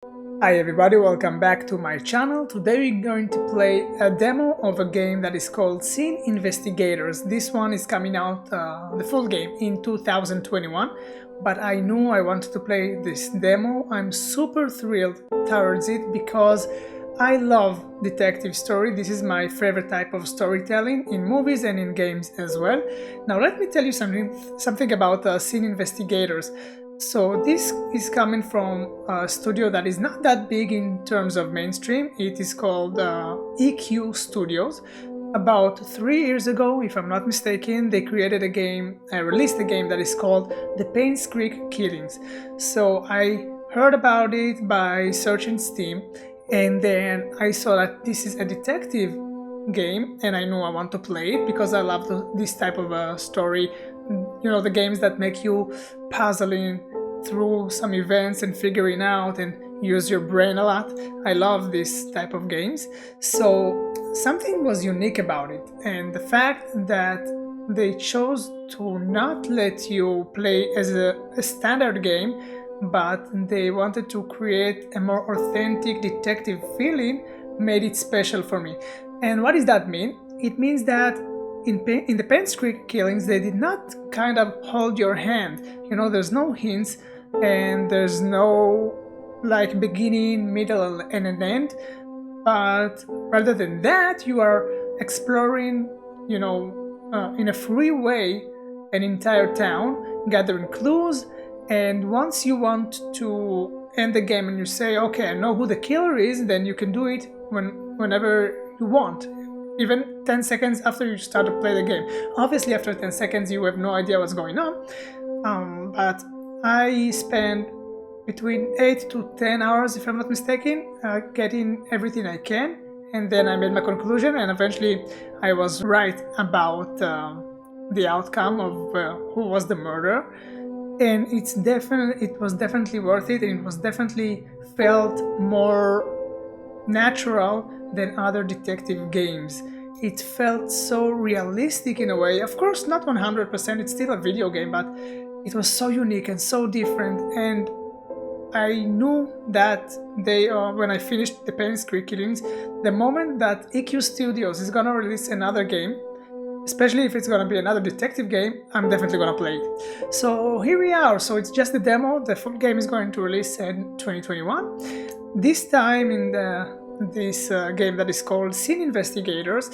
Hi everybody, welcome back to my channel. Today we're going to play a demo of a game that is called Scene Investigators. This one is coming out, the full game, in 2021, but I knew I wanted to play this demo. I'm super thrilled towards it because I love detective story. This is my favorite type of storytelling in movies and in games as well. Now let me tell you something about Scene Investigators. So this is coming from a studio that is not that big in terms of mainstream. It is called EQ Studios. About 3 years ago, if I'm not mistaken, they created a game, released a game that is called The Pain's Creek Killings. So I heard about it by searching Steam, and then I saw that this is a detective game, and I knew I want to play it because I love this type of story. You know, the games that make you puzzling through some events and figuring out and use your brain a lot. I love this type of games. So something was unique about it, and the fact that they chose to not let you play as a standard game, but they wanted to create a more authentic detective feeling made it special for me. And what does that mean? It means that in the Penn's Creek Killings, they did not kind of hold your hand. You know, there's no hints and there's no like beginning, middle, and an end. But rather than that, you are exploring, in a free way, an entire town, gathering clues. And once you want to end the game and you say, okay, I know who the killer is, then you can do it whenever you want, even 10 seconds after you start to play the game. Obviously, after 10 seconds, you have no idea what's going on. But I spent between 8 to 10 hours, if I'm not mistaken, getting everything I can. And then I made my conclusion, and eventually I was right about the outcome of who was the murderer. And it was definitely worth it, and it was definitely felt more natural than other detective games. It felt so realistic in a way. Of course, not 100%, it's still a video game, but it was so unique and so different. And I knew that when I finished the Penn's Creek Killings, the moment that EQ Studios is gonna release another game, especially if it's gonna be another detective game, I'm definitely gonna play it. So here we are. So it's just the demo. The full game is going to release in 2021. This time in this game that is called Scene Investigators,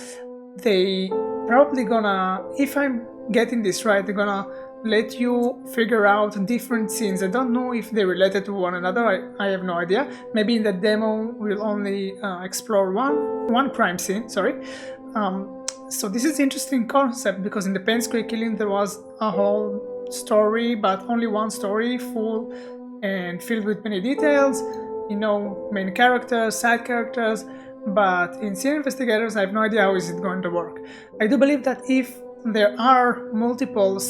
they probably gonna, if I'm getting this right, they're gonna let you figure out different scenes. I don't know if they're related to one another. I have no idea. Maybe in the demo we'll only explore one crime scene. Sorry. So this is an interesting concept because in the Penn's Creek Killing there was a whole story, but only one story, full and filled with many details. You know, main characters, side characters. But in Scene Investigators, I have no idea how is it going to work. I do believe that if there are multiple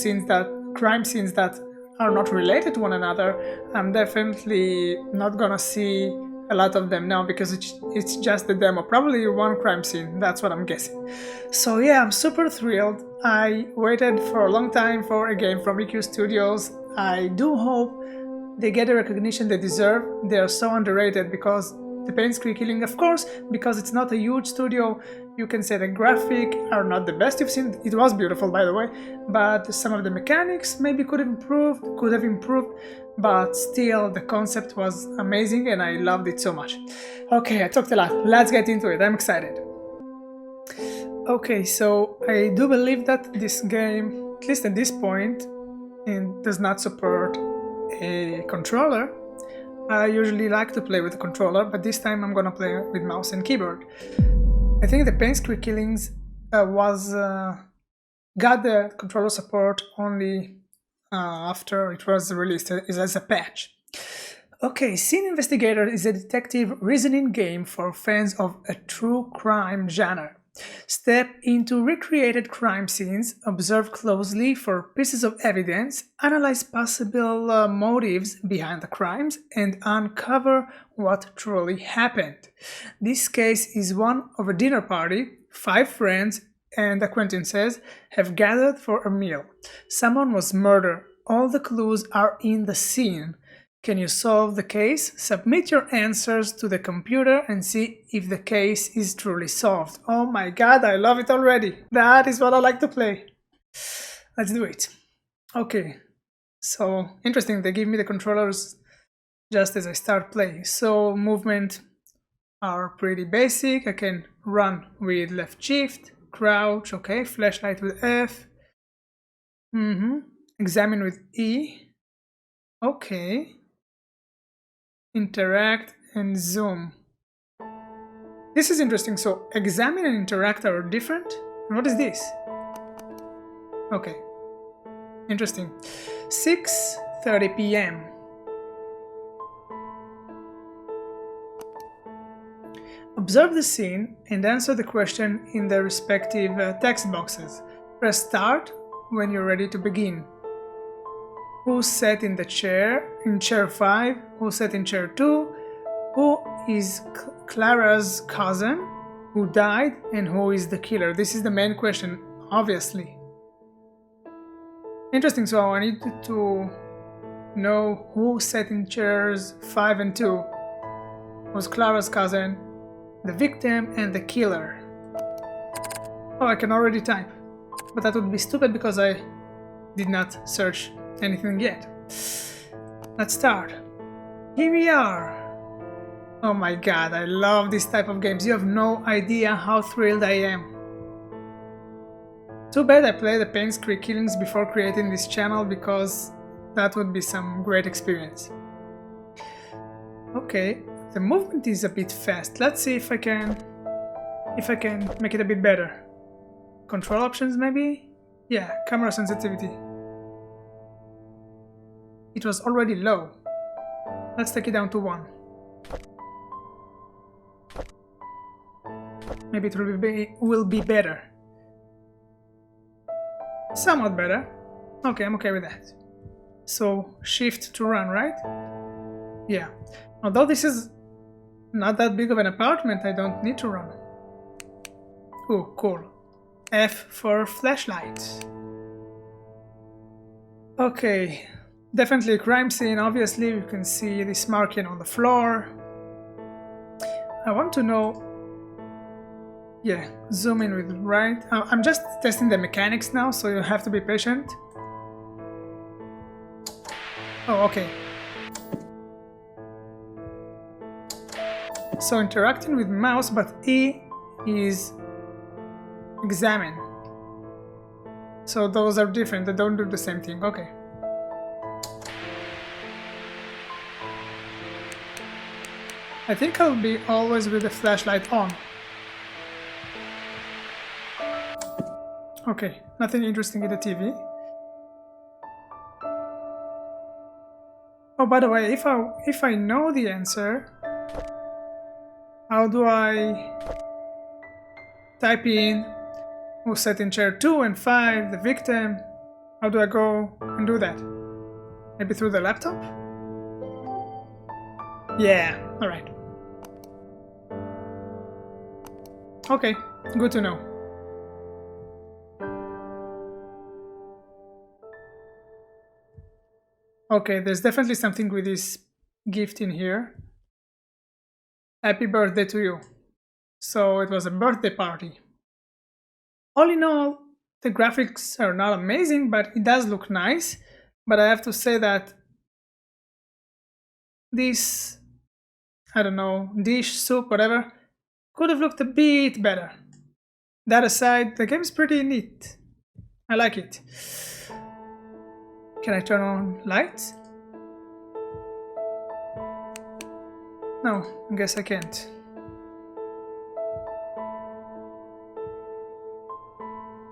crime scenes that are not related to one another, I'm definitely not gonna see a lot of them now because it's just the demo. Probably one crime scene, that's what I'm guessing. So yeah, I'm super thrilled. I waited for a long time for a game from EQ Studios. I do hope they get the recognition they deserve. They are so underrated because the Penn's Creek Killing, of course, because it's not a huge studio, you can say the graphic are not the best you've seen. It was beautiful, by the way, but some of the mechanics maybe could have improved, but still the concept was amazing and I loved it so much. Okay, I talked a lot. Let's get into it. I'm excited. Okay, so I do believe that this game, at least at this point, does not support a controller. I usually like to play with a controller, but this time I'm gonna play with mouse and keyboard. I think the Penn's Creek Killings got the controller support only after it was released as a patch. Okay, Scene Investigator is a detective reasoning game for fans of a true crime genre. Step into recreated crime scenes, observe closely for pieces of evidence, analyze possible motives behind the crimes, and uncover what truly happened. This case is one of a dinner party. 5 friends and acquaintances have gathered for a meal. Someone was murdered. All the clues are in the scene. Can you solve the case? Submit your answers to the computer and see if the case is truly solved. Oh my god, I love it already. That is what I like to play. Let's do it. Okay, so interesting, they give me the controllers just as I start playing. So movement are pretty basic. I can run with left shift, crouch, okay, flashlight with F. Examine with E. Okay. Interact and zoom. This is interesting. So examine and interact are different. What is this? Okay. Interesting. 6:30 p.m. Observe the scene and answer the question in the respective text boxes. Press start when you're ready to begin. Who sat in the chair, in chair 5? Who sat in chair 2? Who is Clara's cousin? Who died? And who is the killer? This is the main question, obviously. Interesting, so I need to know who sat in chairs 5 and 2. Was Clara's cousin, the victim, and the killer. Oh, I can already type. But that would be stupid because I did not search anything yet. Let's start. Here we are. Oh my god, I love this type of games. You have no idea how thrilled I am. Too bad I played the Pain's Creek Killings before creating this channel, because that would be some great experience. Okay, the movement is a bit fast. Let's see if I can make it a bit better. Control options maybe? Yeah, camera sensitivity. It was already low. Let's take it down to 1. Maybe it will be better. Somewhat better. Okay, I'm okay with that. So, shift to run, right? Yeah. Although this is not that big of an apartment, I don't need to run. Oh, cool. F for flashlight. Okay. Definitely a crime scene, obviously. You can see this marking on the floor. I want to know... Yeah, zoom in with right. I'm just testing the mechanics now, so you have to be patient. Oh, okay. So interacting with mouse, but E is examine. So those are different, they don't do the same thing. Okay. I think I'll be always with the flashlight on. Okay, nothing interesting in the TV. Oh, by the way, if I know the answer, how do I type in who sat in chair 2 and 5, the victim? How do I go and do that? Maybe through the laptop? Yeah, alright. Okay, good to know. Okay, there's definitely something with this gift in here. Happy birthday to you. So it was a birthday party. All in all, the graphics are not amazing, but it does look nice. But I have to say that this, I don't know, dish, soup, whatever, could have looked a bit better. That aside, the game is pretty neat. I like it. Can I turn on lights? No, I guess I can't.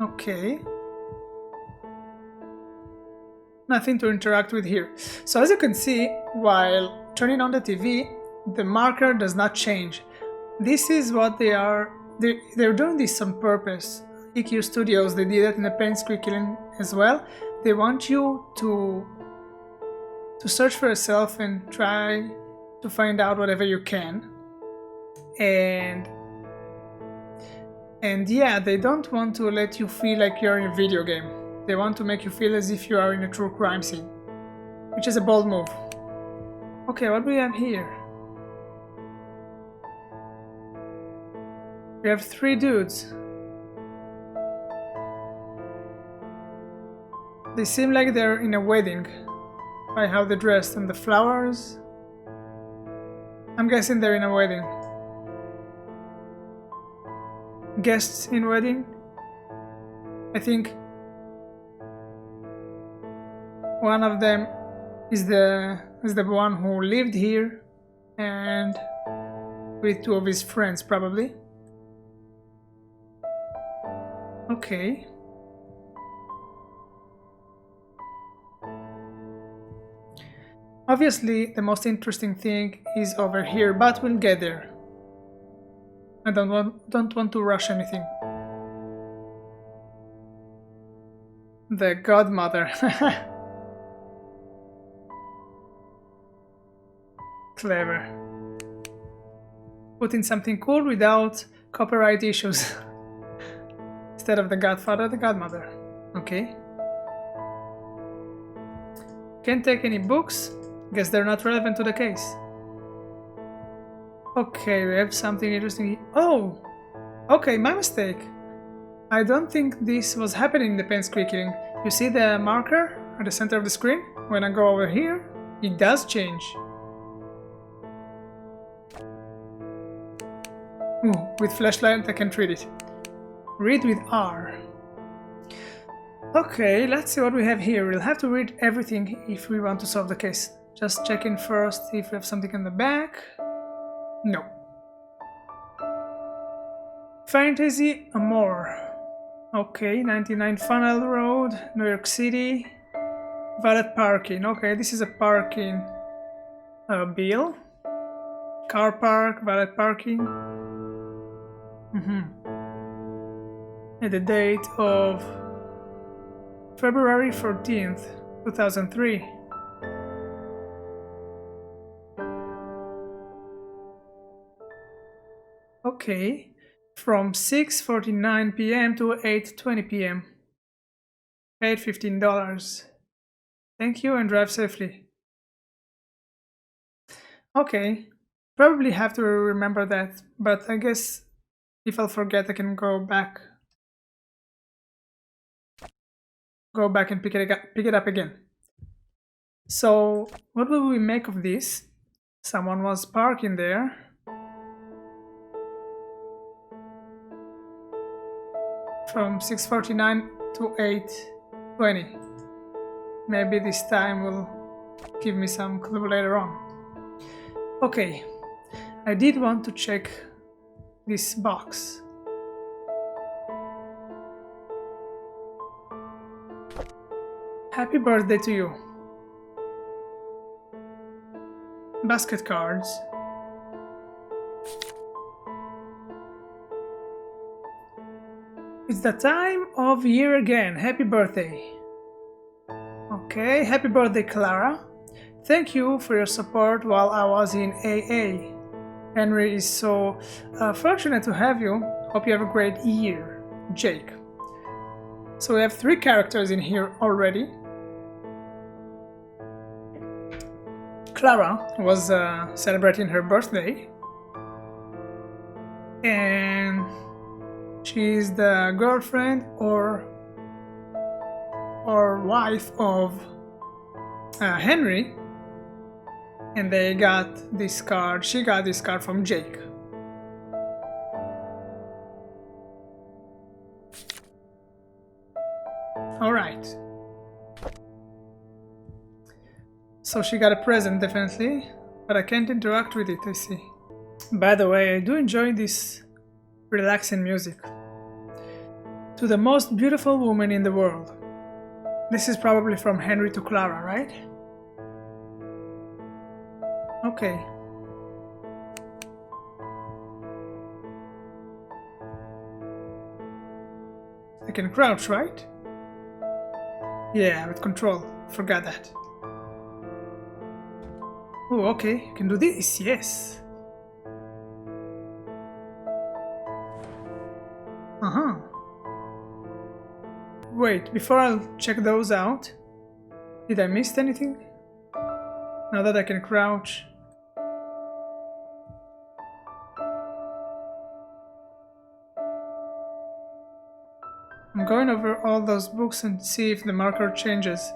Okay. Nothing to interact with here. So as you can see, while turning on the TV, the marker does not change. This is what they're doing this on purpose. EQ Studios, they did that in the Pain's Creek Killing as well. They want you to search for yourself and try to find out whatever you can. And yeah, they don't want to let you feel like you're in a video game. They want to make you feel as if you are in a true crime scene, which is a bold move. Okay, what do we have here? We have 3 dudes. They seem like they're in a wedding by how they're dressed and the flowers. I'm guessing they're in a wedding. Guests in wedding. I think one of them is the one who lived here, and with 2 of his friends probably. Okay. Obviously, the most interesting thing is over here, but we'll get there. I don't want to rush anything. The godmother. Clever. Put in something cool without copyright issues. Instead of the godfather, the godmother. Okay. Can't take any books. Guess they're not relevant to the case. Okay, we have something interesting. Oh! Okay, my mistake. I don't think this was happening in the pen squeaking. You see the marker at the center of the screen? When I go over here, it does change. Ooh, with flashlight I can't read it. Read with R. Okay, let's see what we have here. We'll have to read everything if we want to solve the case. Just checking first if we have something in the back. No. Fantasy Amour. Okay, 99 Funnel Road, New York City. Valet parking. Okay, this is a parking bill. Car park, valet parking. And the date of February 14th, 2003. Okay, from 6:49 p.m. to 8:20 p.m. Paid $15. Thank you and drive safely. Okay, probably have to remember that, but I guess if I'll forget I can go back and pick it up again. So what will we make of this? Someone was parking there. From 6:49 to 8:20. Maybe this time will give me some clue later on. Okay, I did want to check this box. Happy birthday to you. Basket cards. It's the time of year again. Happy birthday. Okay, happy birthday, Clara. Thank you for your support while I was in AA. Henry is so fortunate to have you. Hope you have a great year. Jake. So we have 3 characters in here already. Clara was celebrating her birthday. And she's the girlfriend or wife of Henry, and they got this card. She got this card from Jake. All right. So she got a present, definitely, but I can't interact with it, I see. By the way, I do enjoy this relaxing music. To the most beautiful woman in the world. This is probably from Henry to Clara, right? Okay. I can crouch, right? Yeah, with control. Forgot that. Oh, okay. You can do this, yes. Uh-huh. Wait, before I'll check those out, did I miss anything? Now that I can crouch. I'm going over all those books and see if the marker changes.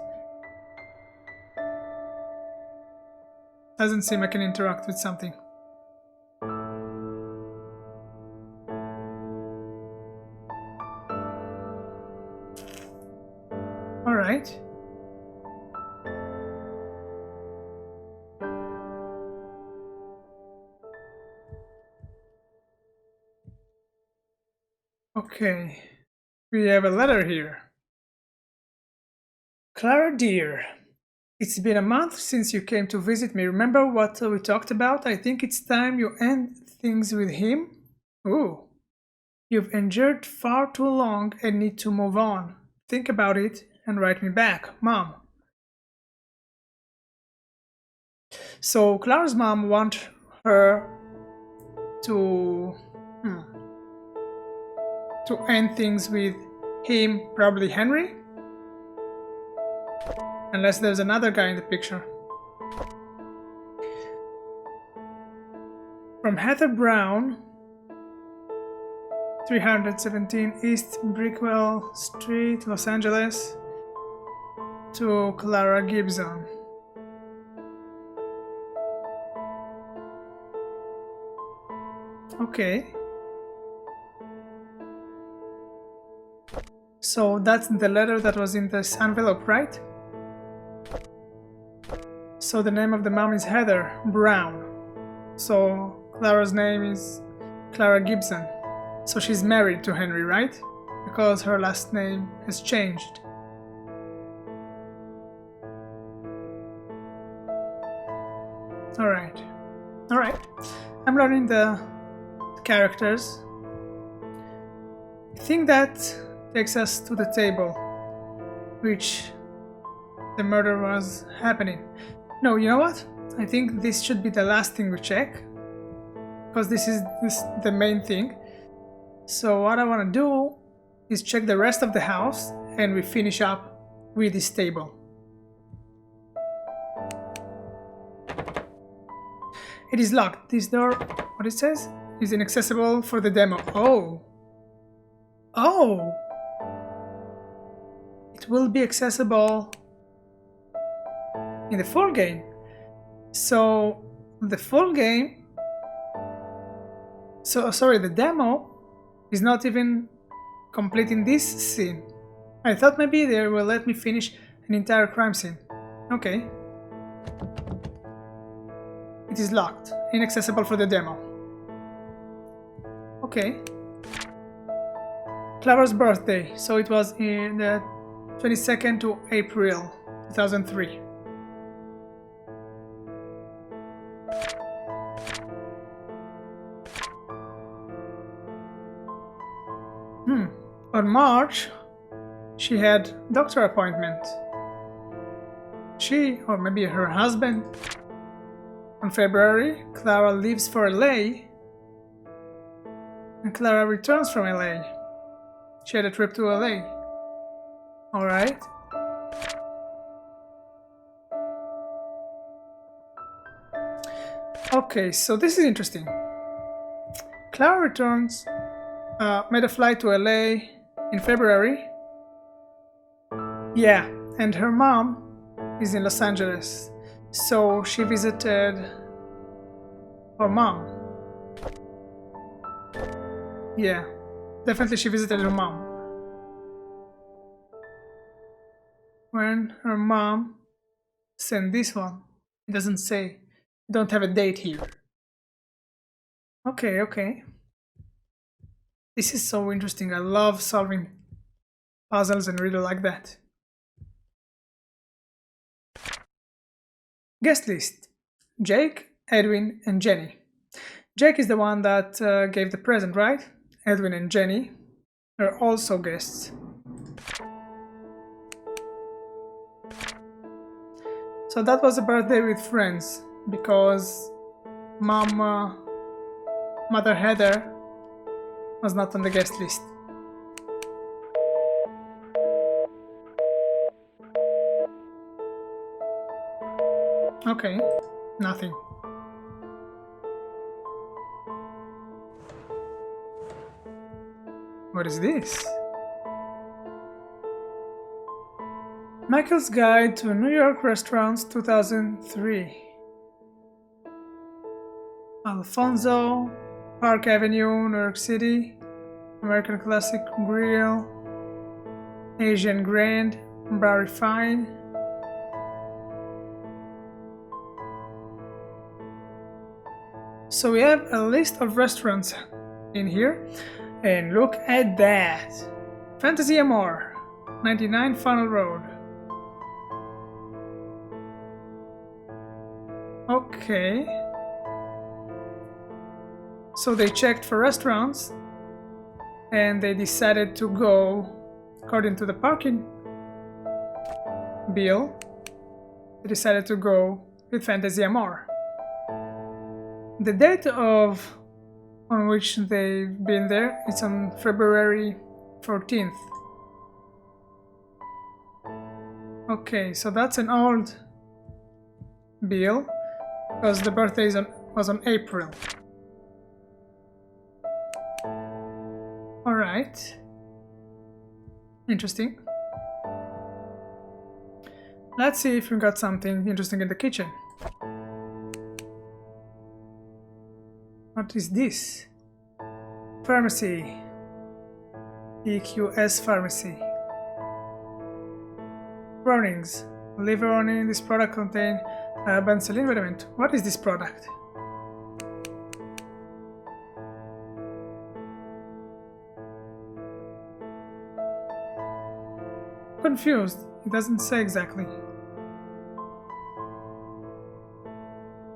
Doesn't seem I can interact with something. Alright. Okay. We have a letter here. Clara dear, it's been a month since you came to visit me. Remember what we talked about? I think it's time you end things with him. Ooh. You've endured far too long and need to move on. Think about it and write me back, Mom. So Clara's mom wants her to end things with him, probably Henry. Unless there's another guy in the picture. From Heather Brown, 317 East Brickwell Street, Los Angeles, to Clara Gibson. Okay. So that's the letter that was in this envelope, right? So the name of the mom is Heather Brown. So Clara's name is Clara Gibson. So she's married to Henry, right? Because her last name has changed. Alright. Alright. I'm learning the characters. I think that takes us to the table, which the murder was happening. No, you know what? I think this should be the last thing we check, because this is the main thing. So what I want to do is check the rest of the house and we finish up with this table. It is locked. This door, what it says, is inaccessible for the demo. Oh! Oh! It will be accessible in the full game. So the full game, the demo is not even completing this scene. I thought maybe they will let me finish an entire crime scene. Okay. It is locked, inaccessible for the demo. Okay. Clara's birthday, so it was in the 22nd to April 2003. On March, she had doctor appointment. She, or maybe her husband. On February, Clara leaves for LA, and Clara returns from LA. She had a trip to LA. Alright. Okay, so this is interesting. Clara returns, made a flight to LA in February. Yeah, and her mom is in Los Angeles. So she visited her mom. Yeah, definitely she visited her mom. When her mom sent this one, it doesn't say. Don't have a date here. Okay, okay. This is so interesting. I love solving puzzles and riddles like that. Guest list: Jake, Edwin, and Jenny. Jake is the one that gave the present, right? Edwin and Jenny are also guests. So that was a birthday with friends, because Mother Heather was not on the guest list. Okay, nothing. What is this? Michael's Guide to New York Restaurants 2003. Alfonso, Park Avenue, New York City, American Classic Grill, Asian Grand, Bar Refined. So we have a list of restaurants in here, and look at that! Fantasy Amore, 99 Funnel Road. Okay. So they checked for restaurants and they decided to go, according to the parking bill, they decided to go with Fantasy Amore. The date on which they've been there is on February 14th. Okay, so that's an old bill because the birthday was on April. Alright. Interesting. Let's see if we got something interesting in the kitchen. What is this? Pharmacy. EQS Pharmacy. Warnings. Liver warning. This product contains benzoyl vitamin. What is this product? Confused. It doesn't say exactly.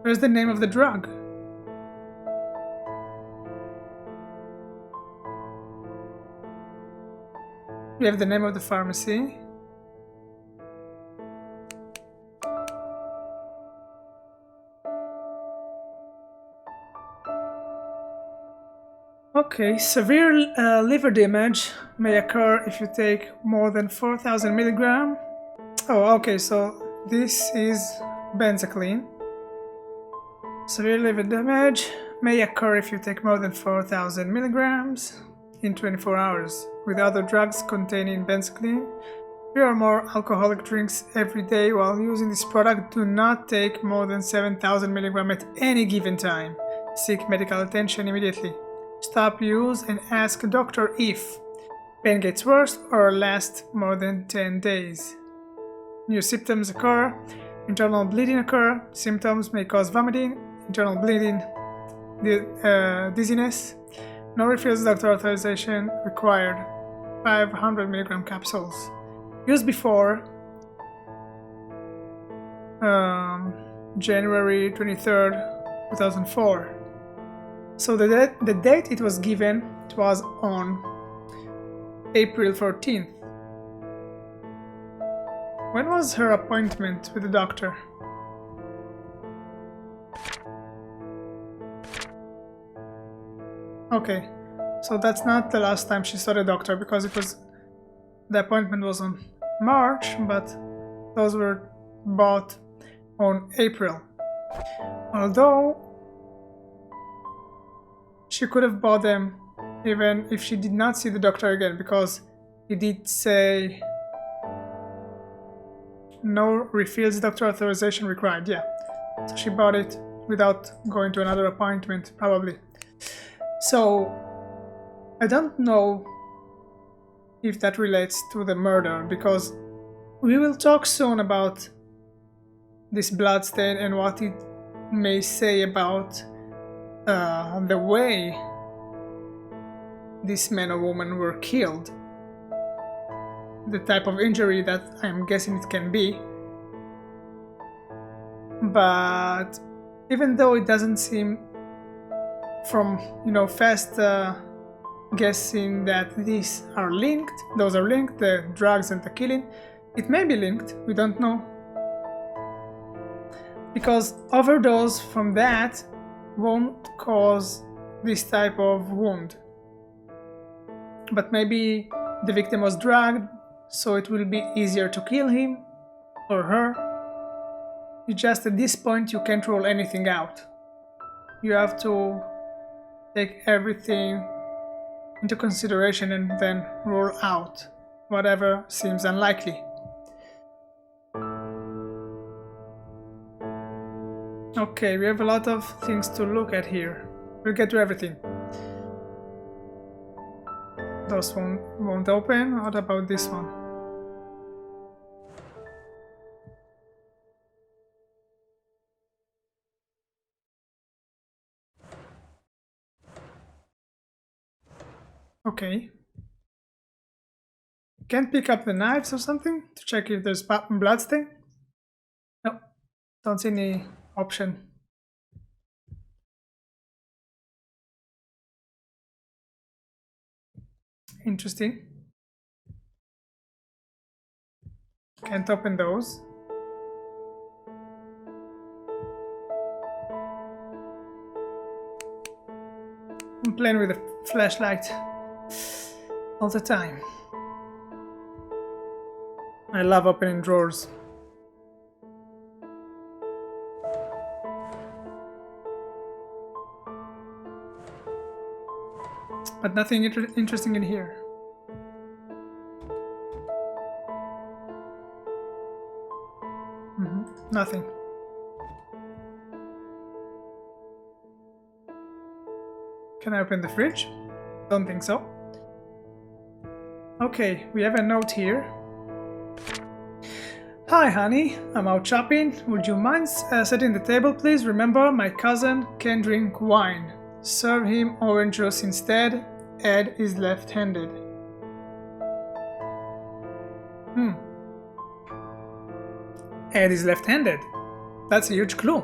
Where's the name of the drug? We have the name of the pharmacy. Okay, severe liver damage may occur if you take more than 4,000 milligram. Oh, okay, so this is benzocaine. Severe liver damage may occur if you take more than 4,000 milligrams in 24 hours. With other drugs containing benzocaine, 3 or more alcoholic drinks every day while using this product, do not take more than 7,000 milligrams at any given time. Seek medical attention immediately. Stop use and ask a doctor if pain gets worse or lasts more than 10 days. New symptoms occur. Internal bleeding occur. Symptoms may cause vomiting, internal bleeding, dizziness. No refills, doctor authorization required. 500 milligram capsules. Used before January 23rd, 2004. So the date it was given, it was on April 14th. When was her appointment with the doctor? Okay, so that's not the last time she saw the doctor because the appointment was on March, but those were bought on April. Although she could have bought them even if she did not see the doctor again, because he did say no refills, doctor authorization required. Yeah, so she bought it without going to another appointment, probably. So I don't know if that relates to the murder, because we will talk soon about this bloodstain and what it may say about the way this man or woman were killed, the type of injury that I'm guessing it can be. But even though it doesn't seem from fast guessing that these are linked, those are linked, the drugs and the killing, it may be linked, we don't know, because overdose from that won't cause this type of wound. But maybe the victim was drugged, so it will be easier to kill him or her. It's just at this point you can't rule anything out. You have to take everything into consideration and then rule out whatever seems unlikely. Okay, we have a lot of things to look at here. We'll get to everything. Those won't open. What about this one? Okay. Can't pick up the knives or something to check if there's blood stain? No, don't see any option. Interesting. Can't open those. I'm playing with a flashlight all the time. I love opening drawers. But nothing interesting in here. Nothing. Can I open the fridge? Don't think so. Okay, we have a note here. Hi honey, I'm out shopping. Would you mind setting the table please? Remember, my cousin can drink wine. Serve him orange juice instead. Ed is left-handed. Ed is left-handed. That's a huge clue.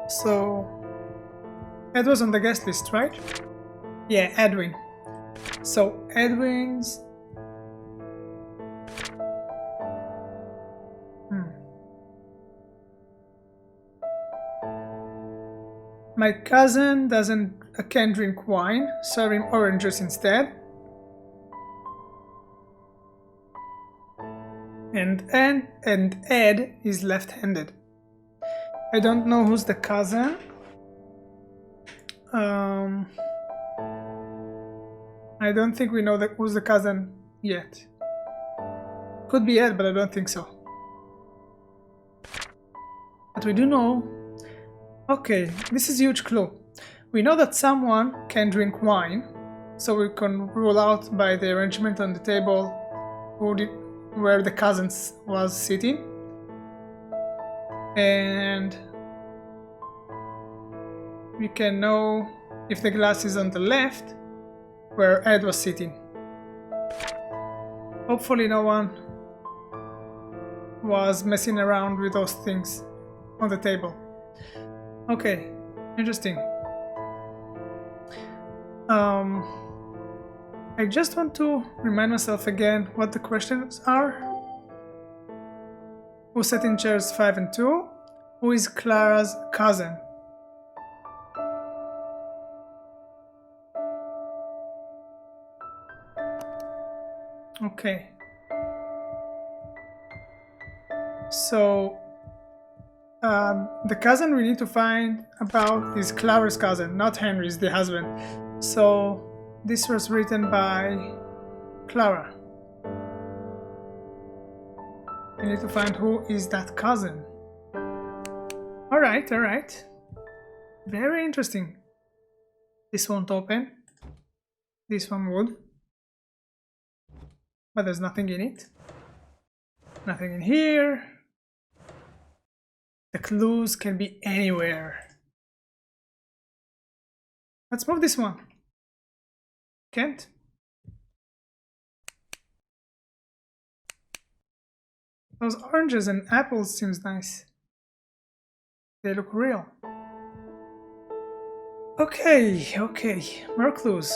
So, Ed was on the guest list, right? Yeah, Edwin. So, Edwin's... My cousin can't drink wine. Serve him orange juice instead. And Ed is left-handed. I don't know who's the cousin. I don't think we know who's the cousin yet. Could be Ed, but I don't think so. But we do know. Okay, this is a huge clue. We know that someone can drink wine, so we can rule out by the arrangement on the table where the cousin was sitting. And we can know if the glass is on the left, where Ed was sitting. Hopefully no one was messing around with those things on the table. Okay, interesting. I just want to remind myself again what the questions are. Who sat in chairs 5 and 2? Who is Clara's cousin? Okay. So, the cousin we need to find about is Clara's cousin, not Henry's, the husband. So, this was written by Clara. We need to find who is that cousin. Alright, alright. Very interesting. This won't open. This one would. But there's nothing in it. Nothing in here. The clues can be anywhere. Let's move this one. Can't? Those oranges and apples seems nice. They look real. Okay, okay. More clues.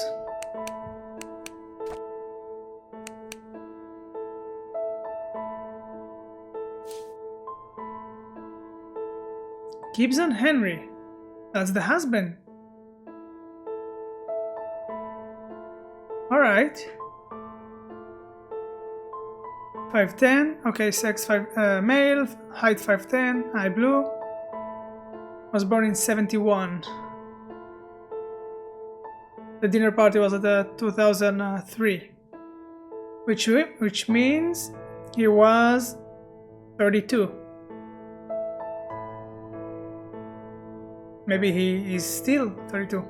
Gibson Henry. That's the husband. Alright. 5'10", okay, sex male, height 5'10", eye blue, was born in 71. The dinner party was at 2003, which means he was 32. Maybe he is still 32.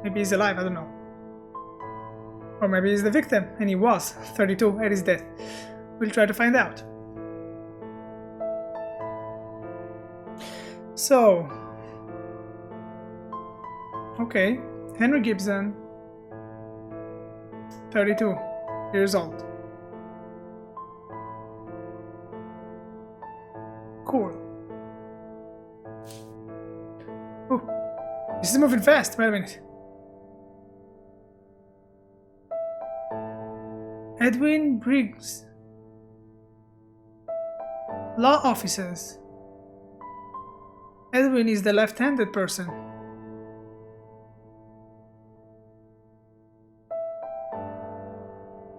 Maybe he's alive, I don't know. Or maybe he's the victim and he was 32 at his death. We'll try to find out. So, okay, Henry Gibson, 32 years old. Cool. Oh, this is moving fast. Wait a minute. Edwin Briggs. Law officers. Edwin is the left-handed person.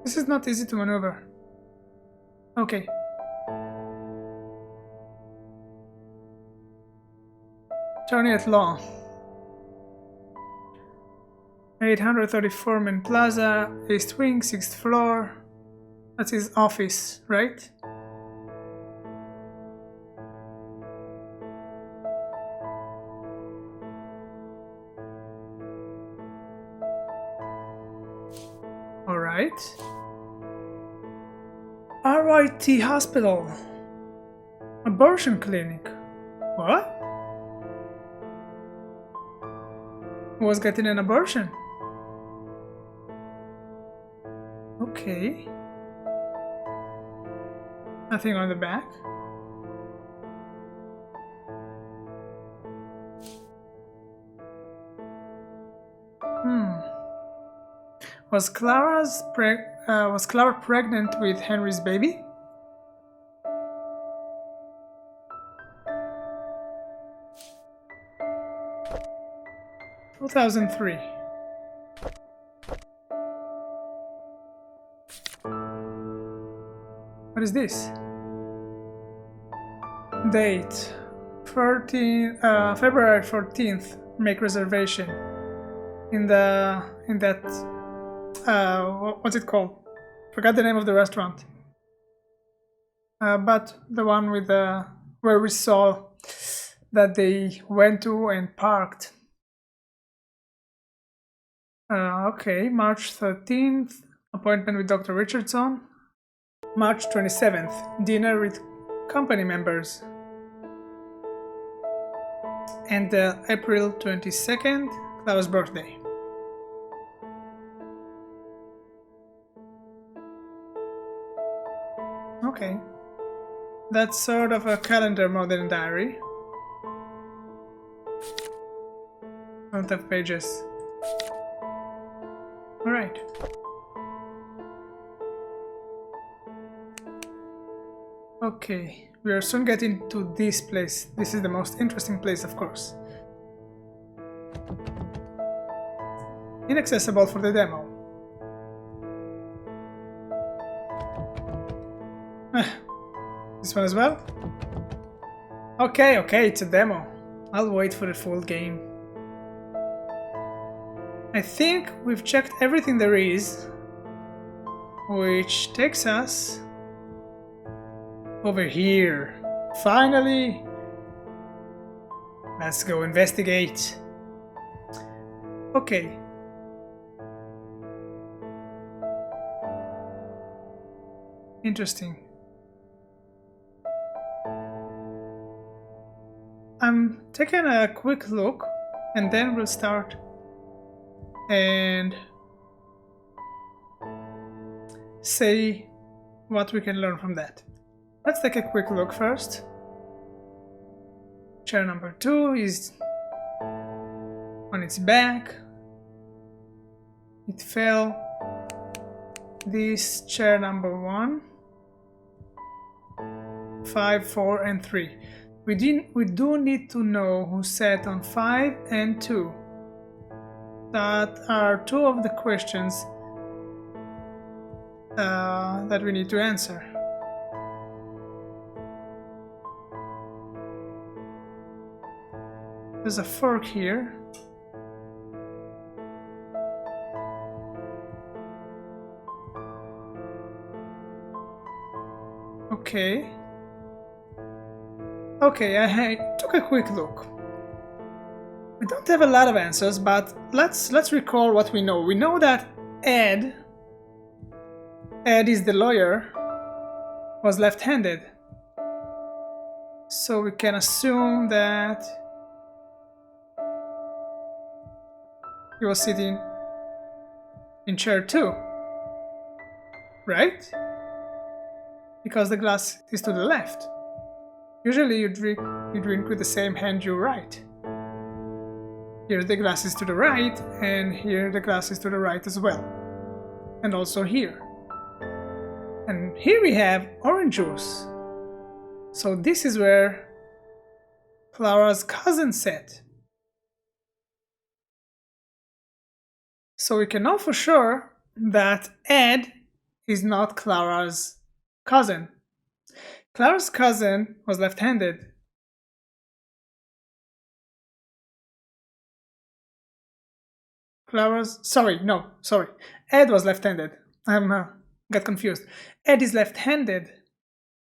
This is not easy to maneuver. Okay. Attorney at law. 834 Main Plaza, East Wing, 6th floor. That's his office, right? Alright. RIT Hospital. Abortion clinic. What? Who was getting an abortion? Okay. Nothing on the back. Was Clara pregnant with Henry's baby? In 2003. What is this? Date February 14th. Make reservation in that what's it called? Forgot the name of the restaurant. But the one with where we saw that they went to and parked. Okay, March 13th, appointment with Dr. Richardson. March 27th, dinner with company members. And April 22nd, Clara's birthday. Okay, that's sort of a calendar more than a diary. Don't have pages. Alright. Okay, we are soon getting to this place. This is the most interesting place, of course. Inaccessible for the demo. This one as well? Okay, it's a demo. I'll wait for the full game. I think we've checked everything there is, which takes us over here. Finally! Let's go investigate. Okay. Interesting. I'm taking a quick look and then we'll start and say what we can learn from that. Let's take a quick look first. Chair number 2 is on its back. It fell. This chair number 1, 5, 4, and 3. We do need to know who sat on 5 and 2. That are two of the questions that we need to answer. There's a fork here. Okay. Okay, I took a quick look. We don't have a lot of answers, but let's recall what we know. We know that Ed is the lawyer, was left-handed. So we can assume that he was sitting in chair 2, right? Because the glass is to the left. Usually you drink with the same hand you write. Here the glass is to the right, and here the glass is to the right as well. And also here. And here we have orange juice. So this is where Clara's cousin sat. So we can know for sure that Ed is not Clara's cousin. Clara's cousin was left-handed. Ed was left-handed. Got confused. Ed is left-handed,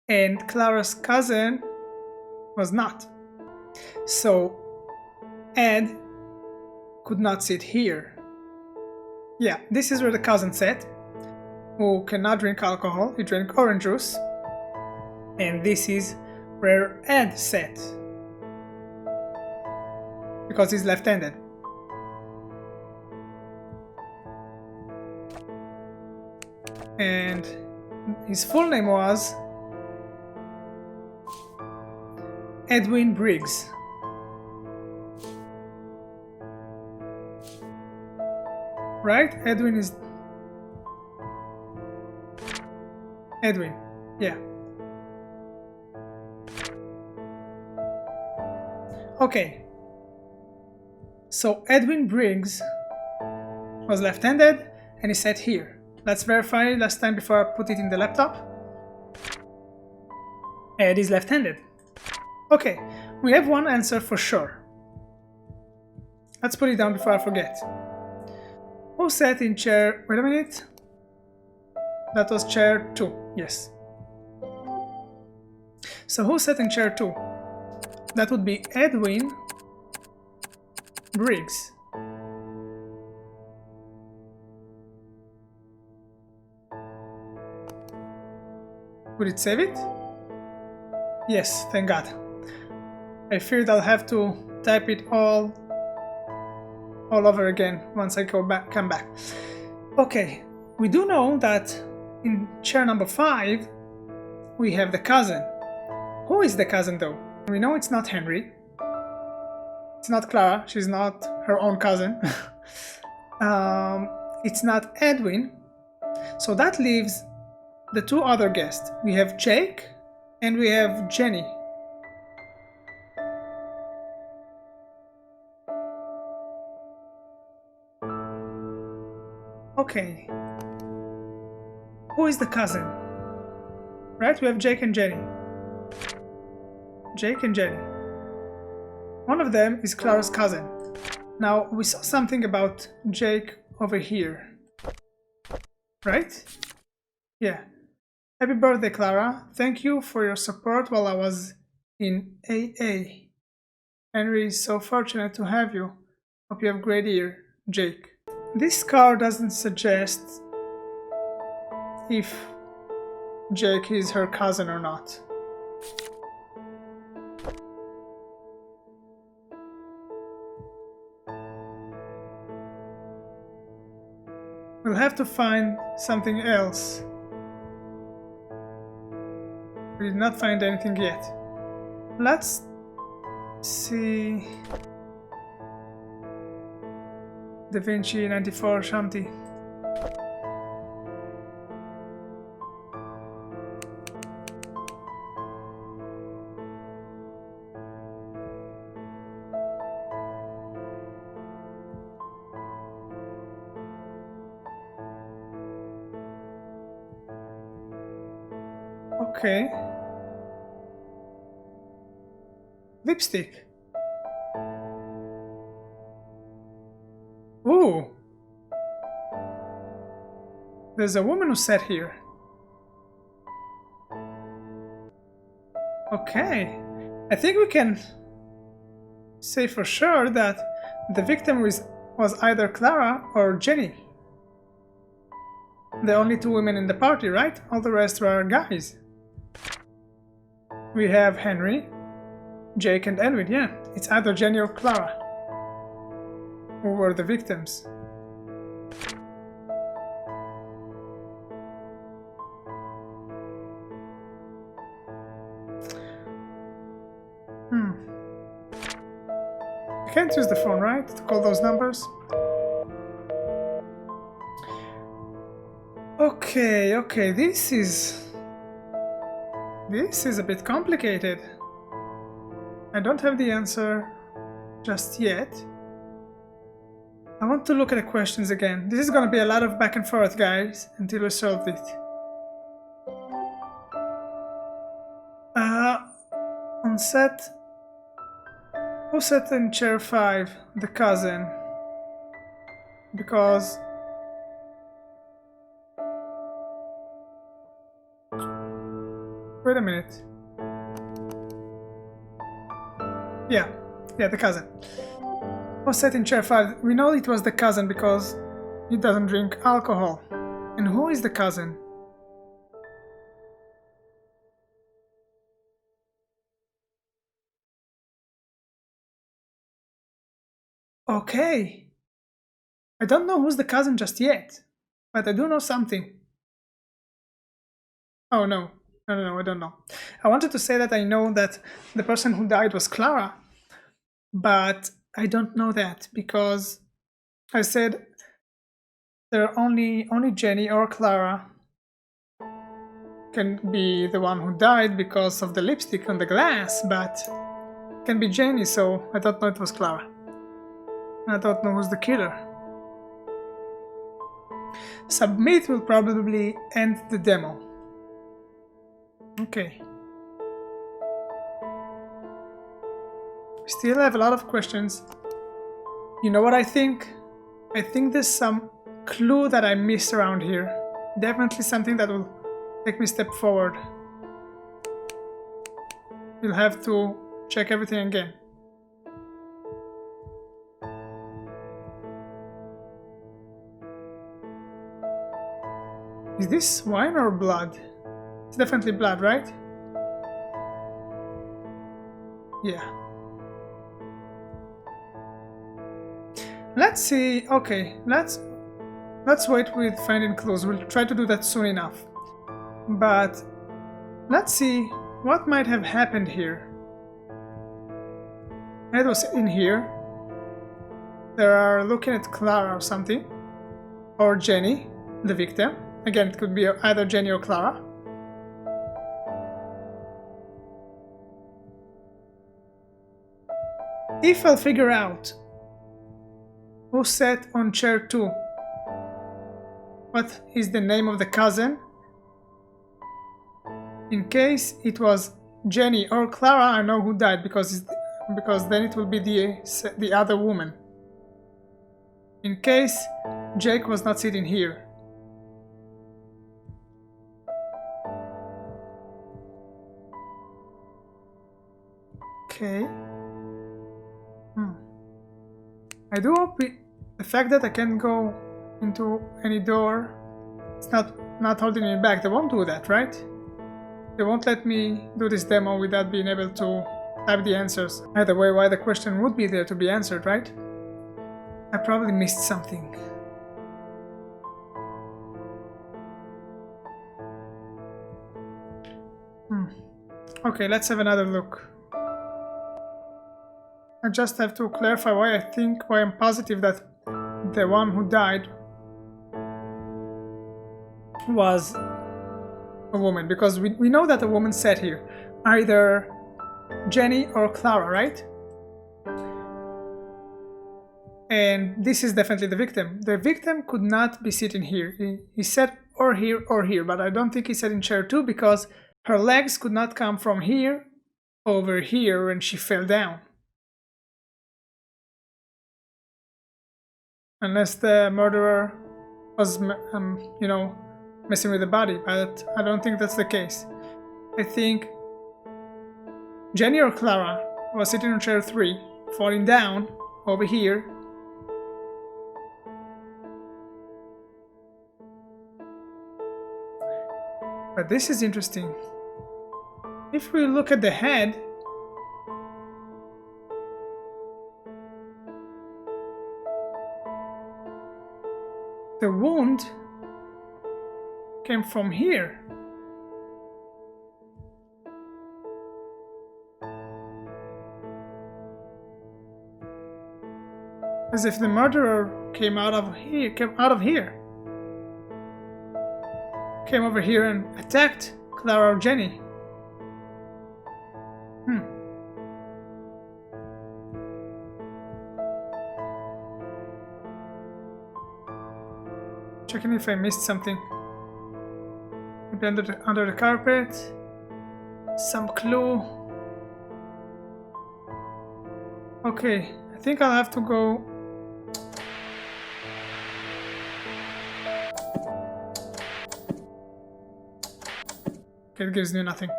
and Clara's cousin was not. So Ed could not sit here. Yeah, this is where the cousin sat, who cannot drink alcohol. He drank orange juice. And this is where Ed sat, because he's left-handed. And his full name was Edwin Briggs. Right? Edwin is... Edwin, yeah. Okay. So Edwin Briggs was left-handed and he sat here. Let's verify last time before I put it in the laptop. Ed is left-handed. Okay, we have one answer for sure. Let's put it down before I forget. Who sat in chair... Wait a minute. That was chair 2, yes. So who sat in chair 2? That would be Edwin Briggs. Would it save it? Yes, thank God. I feared I'll have to type it all over again once I come back. Okay, we do know that in chair number 5 we have the cousin. Who is the cousin though? We know it's not Henry. It's not Clara. She's not her own cousin. It's not Edwin. So that leaves the 2 other guests. We have Jake and we have Jenny. Okay. Who is the cousin? Right? We have Jake and Jenny. Jake and Jenny. One of them is Clara's cousin. Now, we saw something about Jake over here. Right? Yeah. Happy birthday, Clara. Thank you for your support while I was in AA. Henry is so fortunate to have you. Hope you have a great year, Jake. This card doesn't suggest if Jake is her cousin or not. We'll have to find something else. We did not find anything yet. Let's see. Da Vinci 94 Shanti. Okay. Lipstick. Ooh. There's a woman who sat here. Okay. I think we can say for sure that the victim was either Clara or Jenny. The only two women in the party, right? All the rest were guys. We have Henry, Jake and Edwin, yeah. It's either Jenny or Clara who were the victims. I can't use the phone, right? To call those numbers? Okay, this is a bit complicated. I don't have the answer just yet. I want to look at the questions again. This is gonna be a lot of back and forth, guys, until we solve it. On set, who sat in chair 5? The cousin. Because wait a minute. Yeah, the cousin. Who sat in chair 5? We know it was the cousin because he doesn't drink alcohol. And who is the cousin? Okay. I don't know who's the cousin just yet, but I do know something. Oh no, I don't know. I wanted to say that I know that the person who died was Clara, but I don't know that because I said there are only Jenny or Clara can be the one who died because of the lipstick on the glass, but it can be Jenny, so I don't know it was Clara. I don't know who's the killer. Submit will probably end the demo. Okay. Still have a lot of questions. You know what I think? I think there's some clue that I missed around here. Definitely something that will take me a step forward. You'll have to check everything again. Is this wine or blood? It's definitely blood, right? Yeah. Let's see. Okay, let's wait with finding clues. We'll try to do that soon enough. But let's see what might have happened here. It was in here. They are looking at Clara or something. Or Jenny, the victim. Again, it could be either Jenny or Clara. If I'll figure out who sat on chair 2, what is the name of the cousin? In case it was Jenny or Clara, I know who died because then it will be the other woman. In case Jake was not sitting here. Okay. I do hope the fact that I can't go into any door, it's not holding me back. They won't do that, right? They won't let me do this demo without being able to type the answers. Either way, why the question would be there to be answered, right? I probably missed something. Okay, let's have another look. I just have to clarify why I'm positive that the one who died was a woman, because we know that a woman sat here, either Jenny or Clara, right? And this is definitely the victim. The victim could not be sitting here. He sat or here or here, but I don't think he sat in chair 2 because Her legs could not come from here over here when she fell down. Unless the murderer was, messing with the body, but I don't think that's the case. I think Jenny or Clara was sitting on chair 3, falling down over here. But this is interesting. If we look at the head, the wound came from here. As if the murderer came out of here. Came over here and attacked Clara or Jenny. Checking if I missed something. Maybe under the carpet. Some clue. Okay, I think I'll have to go. Okay, it gives me nothing.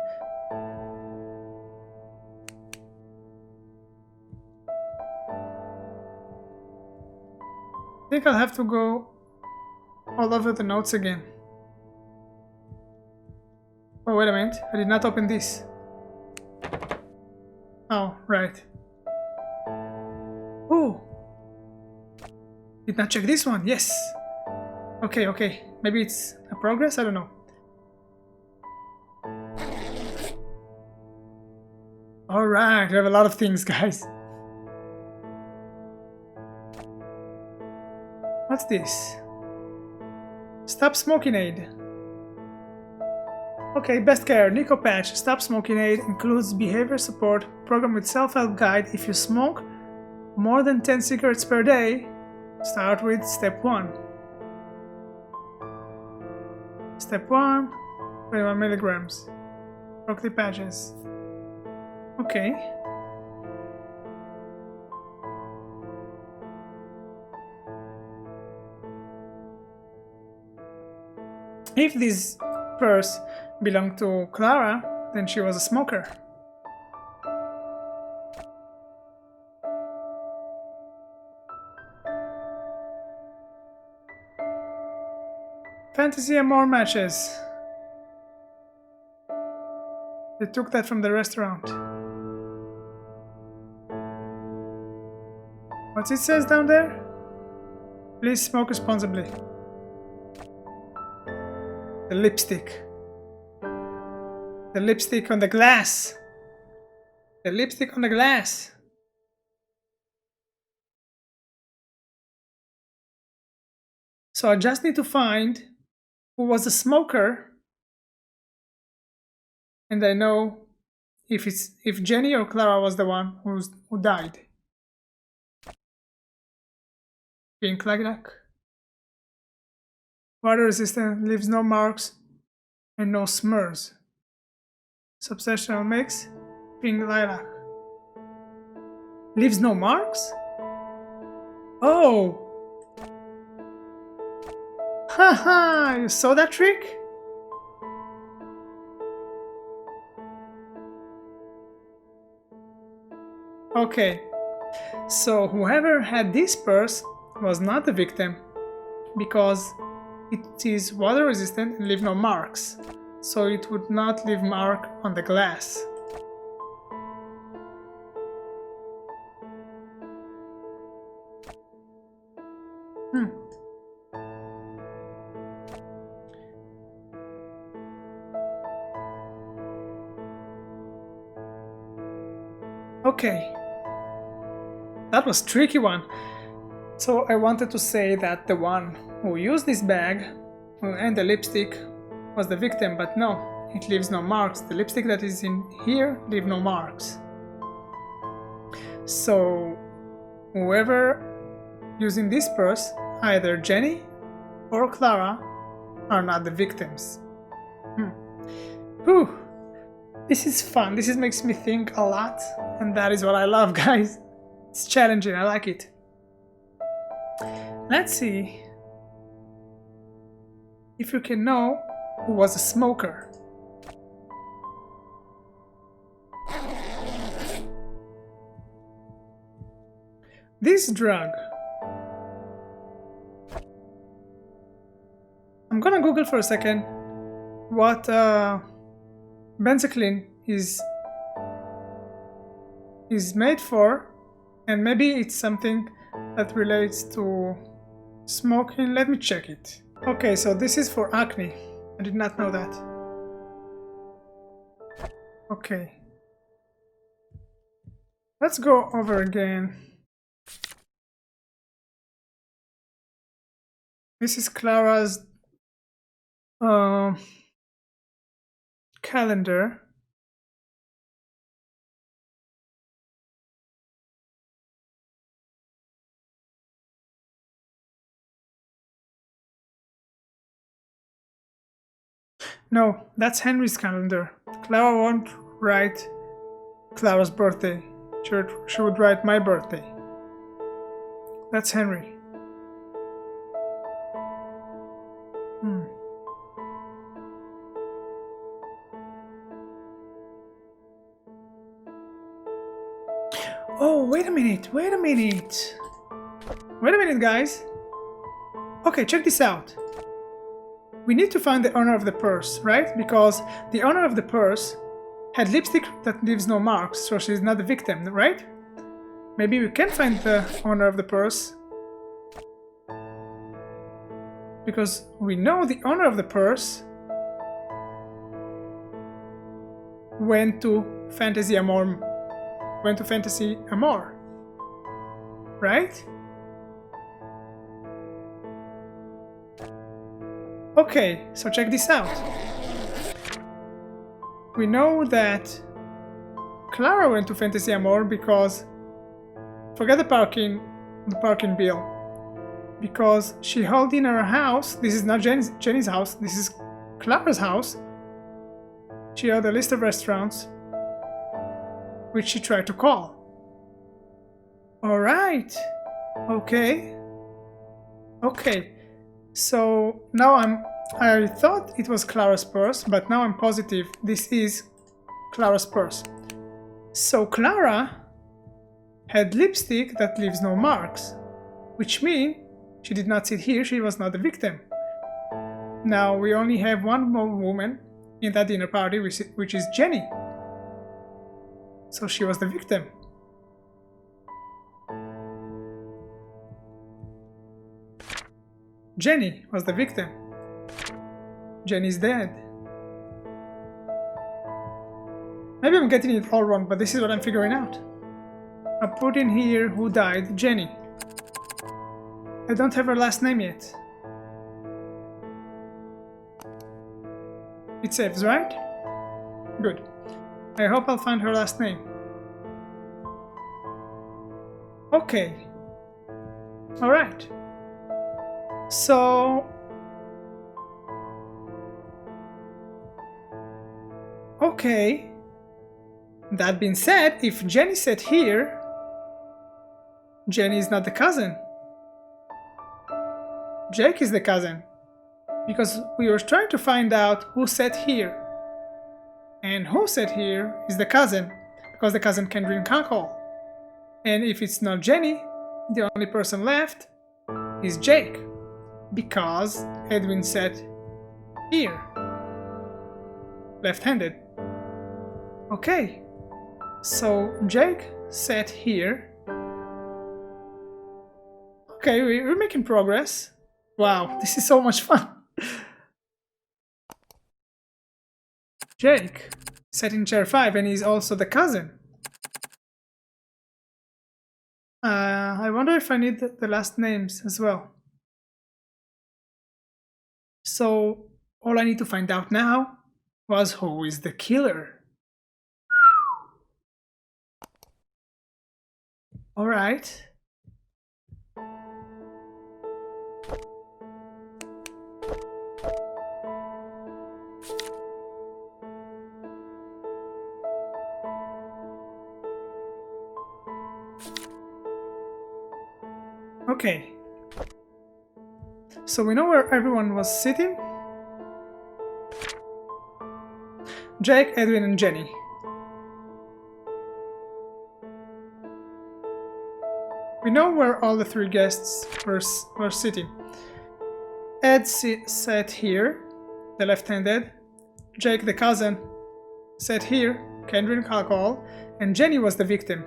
I think I'll have to go all over the notes again. Oh, wait a minute. I did not open this. Oh, right. Oh! Did not check this one. Yes! Okay. Maybe it's a progress? I don't know. Alright, we have a lot of things, guys. What's this? Stop smoking aid. Okay, best care. Nico patch. Stop smoking aid includes behavior support program with self-help guide. If you smoke more than 10 cigarettes per day, start with step 1. Step 1, 21 milligrams. Broccoli patches. Okay. If this purse belonged to Clara, then she was a smoker. Fantasy and more matches. They took that from the restaurant. What's it says down there? Please smoke responsibly. The lipstick. The lipstick on the glass. The lipstick on the glass. So I just need to find who was the smoker, and I know if Jenny or Clara was the one who died. Pink lilac. Water resistant, leaves no marks and no smurs. Substantial mix, pink lilac. Leaves no marks? Oh! Haha, you saw that trick? Okay, so whoever had this purse was not the victim because it is water resistant and leave no marks, so it would not leave mark on the glass. Okay, that was a tricky one. So I wanted to say that the one who used this bag and the lipstick was the victim, but no, it leaves no marks. The lipstick that is in here leave no marks. So whoever using this purse, either Jenny or Clara, are not the victims. Whew, This is fun. This makes me think a lot, and that is what I love, guys. It's challenging. I like it. Let's see if you can know who was a smoker. This drug. I'm gonna Google for a second what benzocaine is made for, and maybe it's something that relates to smoking. Let me check it. Okay, so this is for acne. I did not know that. Okay. Let's go over again. This is Clara's calendar. No, that's Henry's calendar. Clara won't write Clara's birthday. She would write my birthday. That's Henry. Oh, wait a minute, guys. Okay, check this out. We need to find the owner of the purse, right? Because the owner of the purse had lipstick that leaves no marks, so she's not the victim, right? Maybe we can find the owner of the purse. Because we know the owner of the purse went to Fantasy Amor, right? Okay, so check this out. We know that Clara went to Fantasy Amor because, forget the parking bill, because she held in her house. This is not Jenny's house, this is Clara's house. She had a list of restaurants which she tried to call. Alright. Okay. So now I thought it was Clara's purse, but now I'm positive this is Clara's purse. So Clara had lipstick that leaves no marks, which means she did not sit here, she was not the victim. Now we only have one more woman in that dinner party, which is Jenny. So she was the victim. Jenny was the victim. Jenny's dead. Maybe I'm getting it all wrong, but this is what I'm figuring out. I put in here who died, Jenny. I don't have her last name yet. It saves, right? Good. I hope I'll find her last name. Okay. Alright. So... okay. That being said, if Jenny sat here, Jenny is not the cousin. Jake is the cousin. Because we were trying to find out who sat here. And who sat here is the cousin, because the cousin can drink alcohol. And if it's not Jenny, the only person left is Jake, because Edwin sat here, left-handed. Okay, so Jake sat here. Okay, we're making progress. Wow, this is so much fun. Jake sat in chair 5 and he's also the cousin. I wonder if I need the last names as well. So all I need to find out now was who is the killer. Alright. Okay. So we know where everyone was sitting. Jake, Edwin, and Jenny. We know where all the three guests were sitting. Ed sat here, the left-handed. Jake, the cousin, sat here, can drink alcohol, and Jenny was the victim.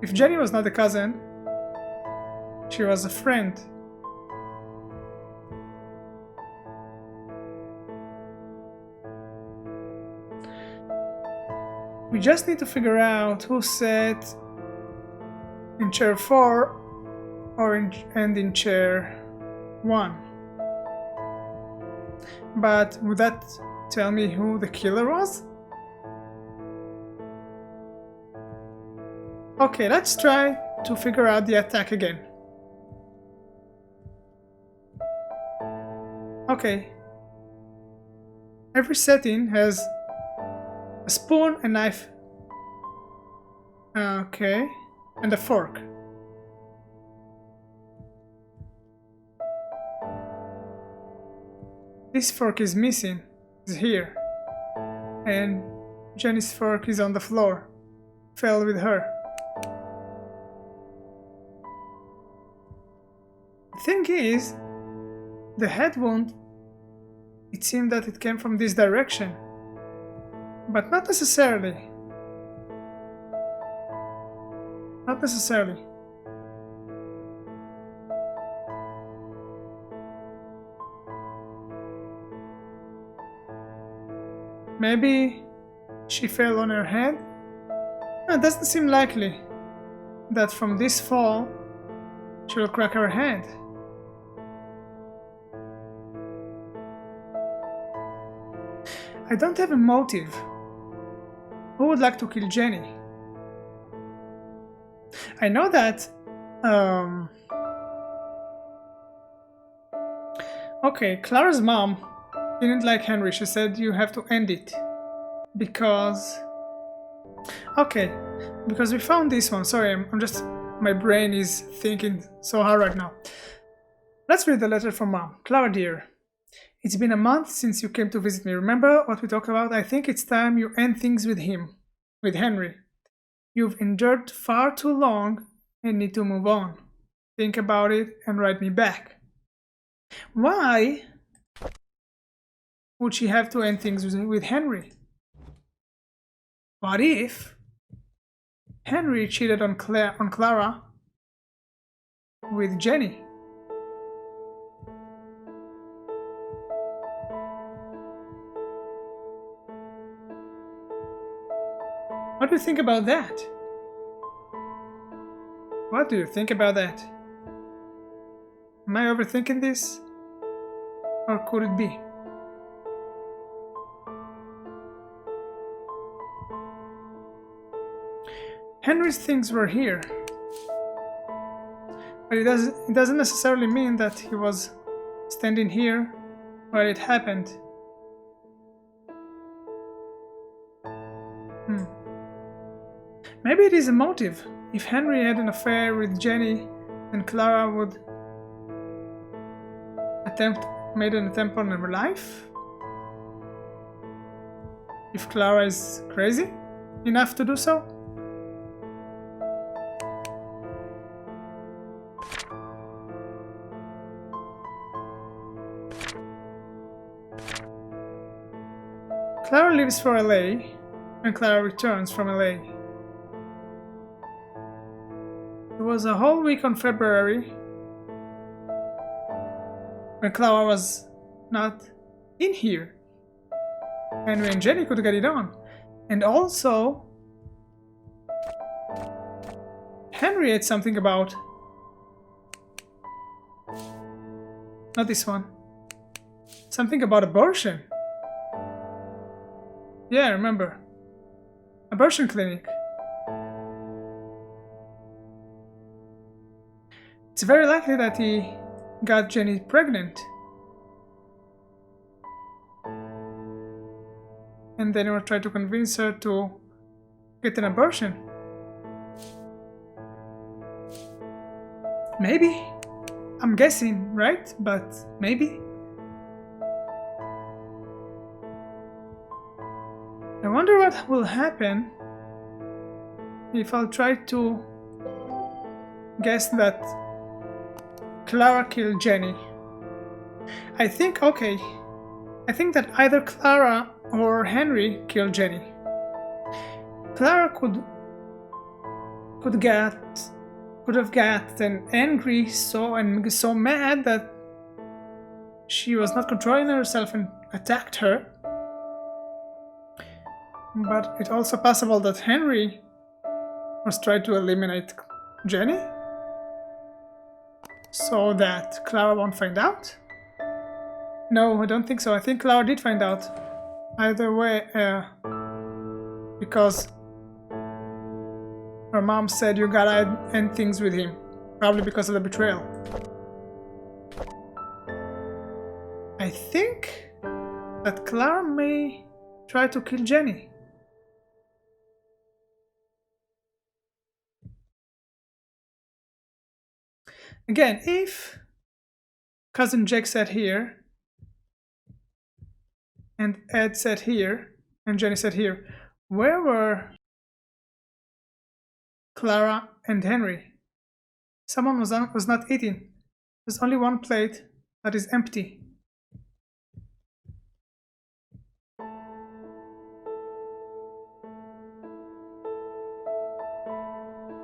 If Jenny was not the cousin, she was a friend. We just need to figure out who sat in chair 4 and in chair 1. But would that tell me who the killer was? Okay, let's try to figure out the attack again. Okay. Every setting has a spoon, a knife. Okay. And a fork. This fork is missing. It's here. And Jenny's fork is on the floor. Fell with her. The thing is, the head wound, it seemed that it came from this direction. But not necessarily. Not necessarily. Maybe she fell on her head? No, it doesn't seem likely that from this fall she will crack her head. I don't have a motive. Who would like to kill Jenny? I know that... Okay, Clara's mom didn't like Henry. She said you have to end it. Because... Okay, because we found this one. Sorry, I'm just... My brain is thinking so hard right now. Let's read the letter from Mom. Clara dear, it's been a month since you came to visit me. Remember what we talked about? I think it's time you end things with him. With Henry. You've endured far too long and need to move on. Think about it and write me back. Why would she have to end things with Henry? What if Henry cheated on Clara with Jenny? What do you think about that? What do you think about that? Am I overthinking this? Or could it be? Henry's things were here. But it doesn't necessarily mean that he was standing here where it happened. Maybe it is a motive. If Henry had an affair with Jenny, then Clara would made an attempt on her life? If Clara is crazy enough to do so? Clara leaves for LA and Clara returns from LA. It was a whole week on February when Clara was not in here. Henry and Jenny could get it on. And also, Henry had something about... Not this one. Something about abortion. Yeah, I remember. Abortion clinic. It's very likely that he got Jenny pregnant. And then he tried to convince her to get an abortion. Maybe. I'm guessing, right? But maybe. I wonder what will happen if I'll try to guess that Clara killed Jenny. I think that either Clara or Henry killed Jenny. Clara could have gotten angry so mad that she was not controlling herself and attacked her. But it's also possible that Henry was trying to eliminate Jenny so that Clara won't find out. No, I don't think so. I think Clara did find out. Either way, because her mom said you gotta end things with him. Probably because of the betrayal. I think that Clara may try to kill Jenny. Again, if Cousin Jake sat here, and Ed sat here, and Jenny sat here, where were Clara and Henry? Someone was not eating. There's only one plate that is empty.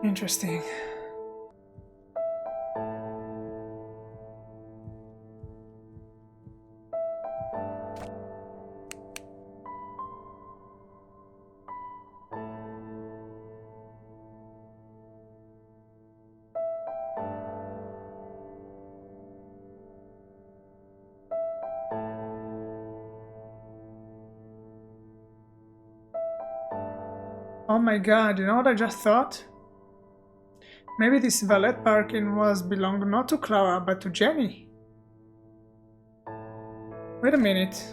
Interesting. Oh my god, you know what I just thought? Maybe this valet parking belonged not to Clara, but to Jenny. Wait a minute.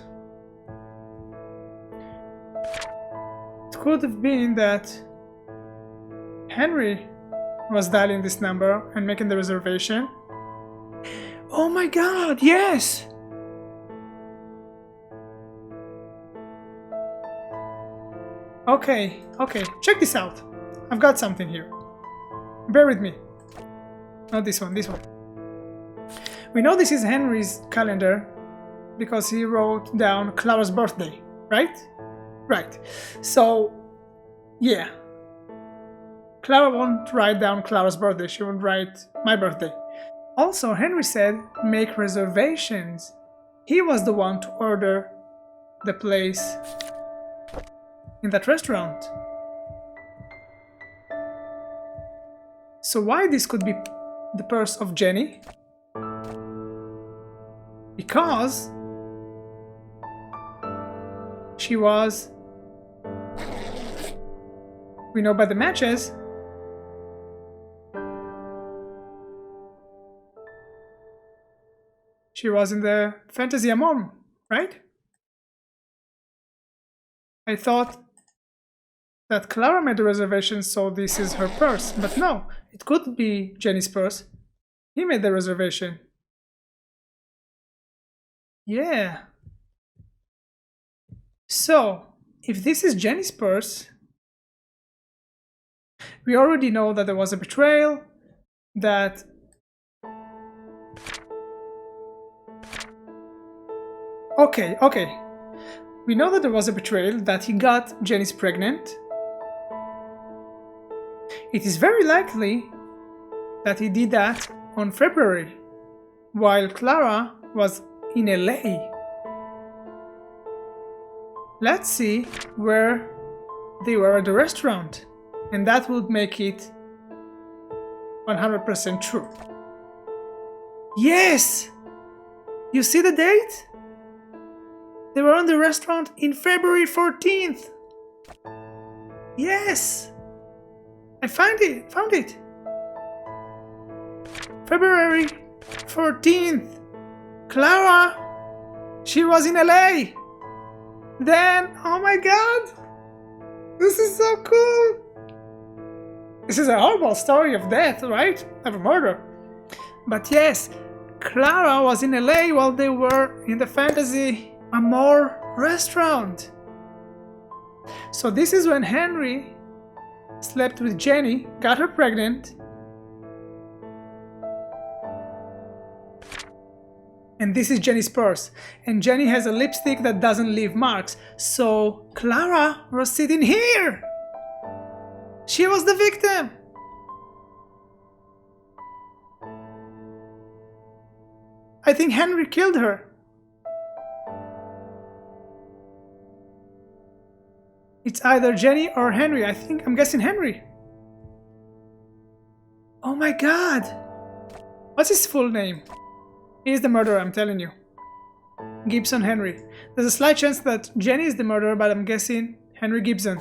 It could have been that Henry was dialing this number and making the reservation. Oh my god, yes! Okay, check this out. I've got something here. Bear with me. Not this one, this one. We know this is Henry's calendar because he wrote down Clara's birthday, right? Right. So, yeah. Clara won't write down Clara's birthday, she won't write my birthday. Also, Henry said make reservations. He was the one to order the place in that restaurant. So why this could be the purse of Jenny? Because she was, we know by the matches, she was in the Fantasy Amon, right? I thought that Clara made the reservation, so this is her purse. But no, it could be Jenny's purse. He made the reservation. Yeah. So, if this is Jenny's purse, we already know that there was a betrayal, that Okay. We know that there was a betrayal, that he got Jenny's pregnant. It is very likely that he did that on February, while Clara was in LA. Let's see where they were at the restaurant, and that would make it 100% true. Yes! You see the date? They were on the restaurant in February 14th. Yes! I found it! February 14th. Clara! She was in LA! Then, oh my god! This is so cool! This is a horrible story of death, right? Of a murder. But yes, Clara was in LA while they were in the Fantasy Amore restaurant. So this is when Henry slept with Jenny, got her pregnant, and this is Jenny's purse. And Jenny has a lipstick that doesn't leave marks. So Clara was sitting here. She was the victim. I think Henry killed her. It's either Jenny or Henry. I'm guessing Henry. Oh my god. What's his full name? He's the murderer, I'm telling you. Gibson Henry. There's a slight chance that Jenny is the murderer, but I'm guessing Henry Gibson.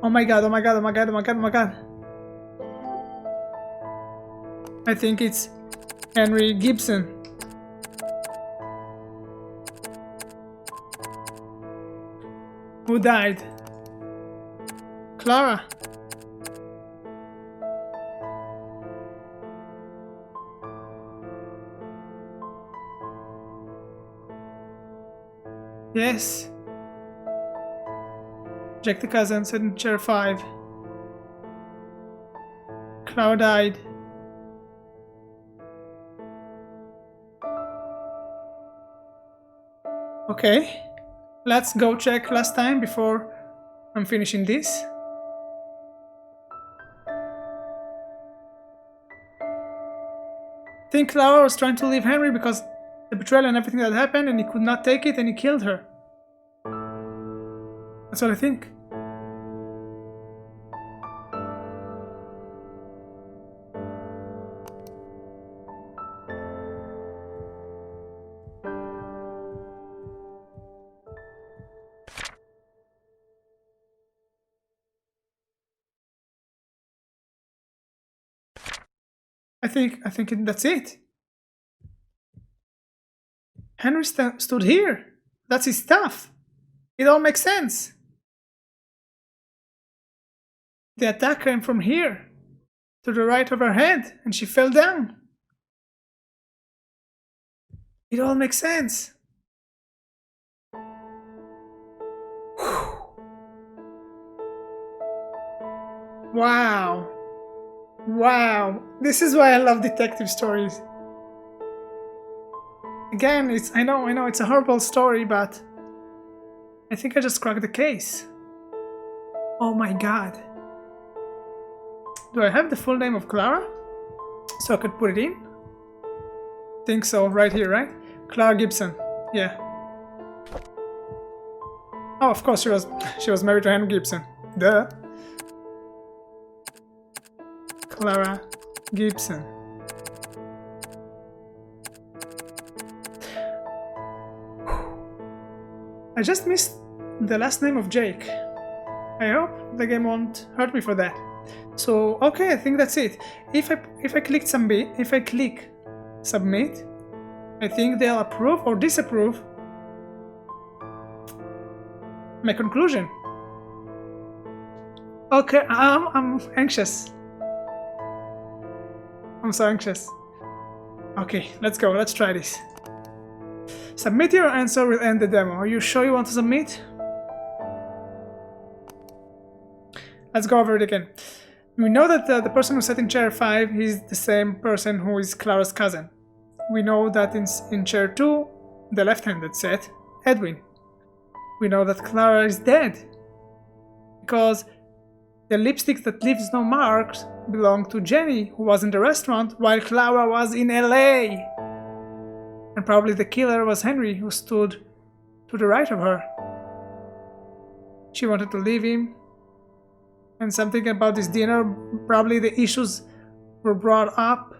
Oh my god, oh my god, oh my god, oh my god, oh my god. I think it's Henry Gibson. Who died? Clara. Yes. Jack the cousin sat in chair 5. Clara died. Okay. Let's go check last time before I'm finishing this. I think Clara was trying to leave Henry because the betrayal and everything that happened, and he could not take it and he killed her. That's what I think. I think that's it. Henry stood here. That's his stuff. It all makes sense. The attack came from here, to the right of her head, and she fell down. It all makes sense. Wow. Wow. This is why I love detective stories. Again, I know, it's a horrible story, but I think I just cracked the case. Oh my god. Do I have the full name of Clara? So I could put it in? Think so, right here, right? Clara Gibson. Yeah. Oh, of course she was married to Henry Gibson. Duh. Clara Gibson. I just missed the last name of Jake. I hope the game won't hurt me for that. So okay, I think that's it. If I click submit, I think they'll approve or disapprove my conclusion. Okay, I'm anxious. I'm so anxious. Okay, let's go. Let's try this. Submit your answer will end the demo. Are you sure you want to submit? Let's go over it again. We know that the person who sat in chair 5 is the same person who is Clara's cousin. We know that in chair 2, the left-handed sat, Edwin. We know that Clara is dead because the lipstick that leaves no marks belonged to Jenny, who was in the restaurant while Clara was in LA. And probably the killer was Henry, who stood to the right of her. She wanted to leave him. And something about this dinner, probably the issues were brought up.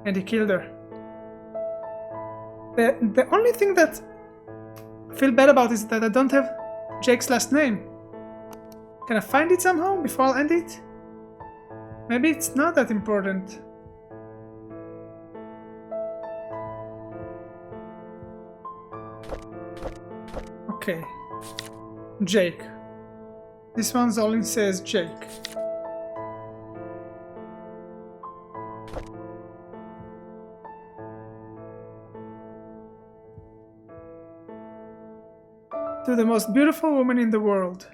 And he killed her. The only thing that I feel bad about is that I don't have Jake's last name. Can I find it somehow before I'll end it? Maybe it's not that important. Okay. Jake. This one's only says Jake. to the most beautiful woman in the world.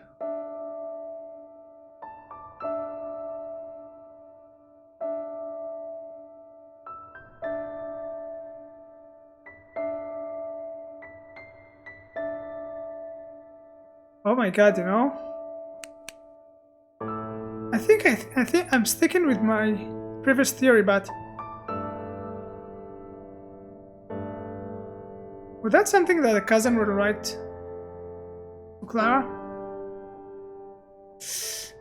Oh my god, you know? I think I'm sticking with my previous theory, but was that something that a cousin would write to Clara?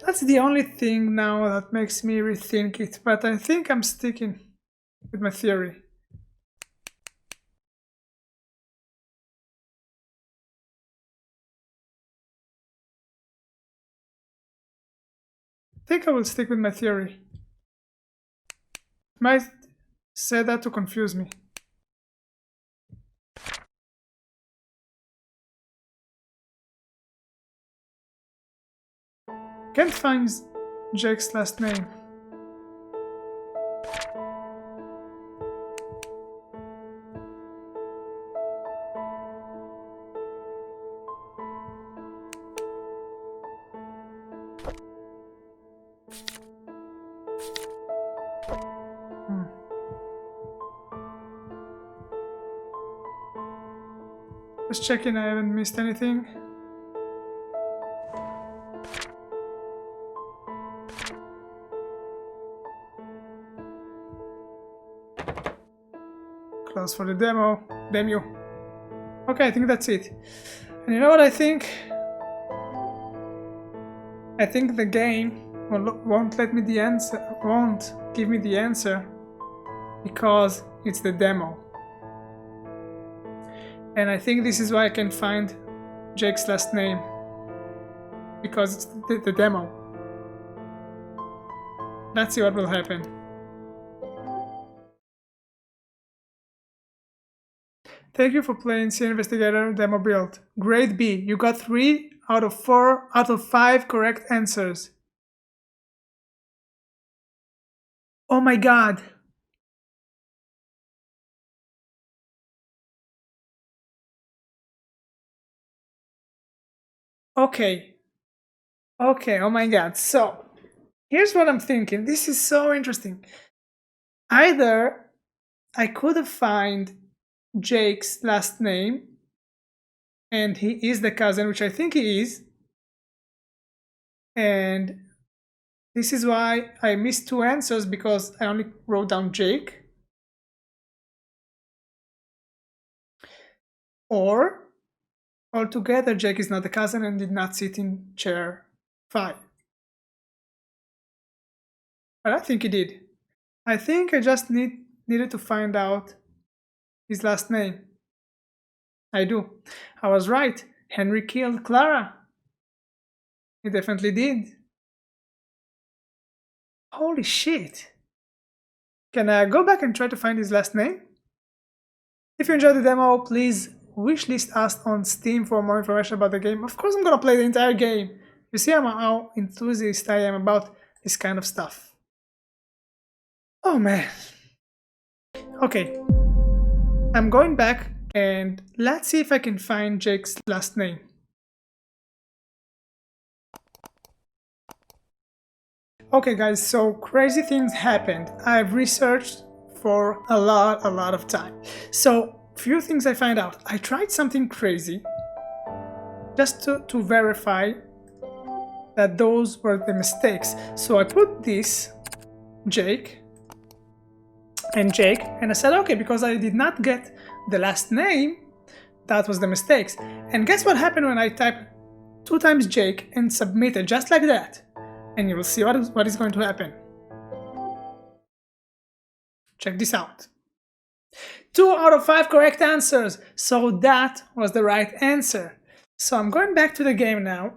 That's the only thing now that makes me rethink it, but I think I'm sticking with my theory. I think I will stick with my theory. Might say that to confuse me. Can't find Jake's last name. Just checking I haven't missed anything. Close for the demo. Okay, I think that's it. And you know what I think? I think the game won't let me the answer, won't give me the answer because it's the demo. And I think this is why I can find Jake's last name, because it's the demo. Let's see what will happen. Thank you for playing Scene Investigator Demo Build. Grade B. You got 3 out of 4 out of 5 correct answers. Oh my god. Okay, oh my god, so here's what I'm thinking. This is so interesting. Either I could have found Jake's last name and he is the cousin, which I think he is, and this is why I missed 2 answers because I only wrote down Jake. Or altogether, Jake is not the cousin and did not sit in chair 5. But I think he did. I think I just needed to find out his last name. I do. I was right. Henry killed Clara. He definitely did. Holy shit. Can I go back and try to find his last name? If you enjoyed the demo, please wishlist us on Steam for more information about the game. Of course I'm gonna play the entire game. You see how enthusiastic I am about this kind of stuff. Oh man. Okay. I'm going back and let's see if I can find Jake's last name. Okay guys, so crazy things happened. I've researched for a lot of time. So few things I find out. I tried something crazy just to verify that those were the mistakes. So I put this Jake and Jake, and I said okay, because I did not get the last name, that was the mistakes. And guess what happened when I type 2 times Jake and submit it just like that? And you will see what is going to happen. Check this out. 2 out of 5 correct answers, so that was the right answer. So I'm going back to the game now,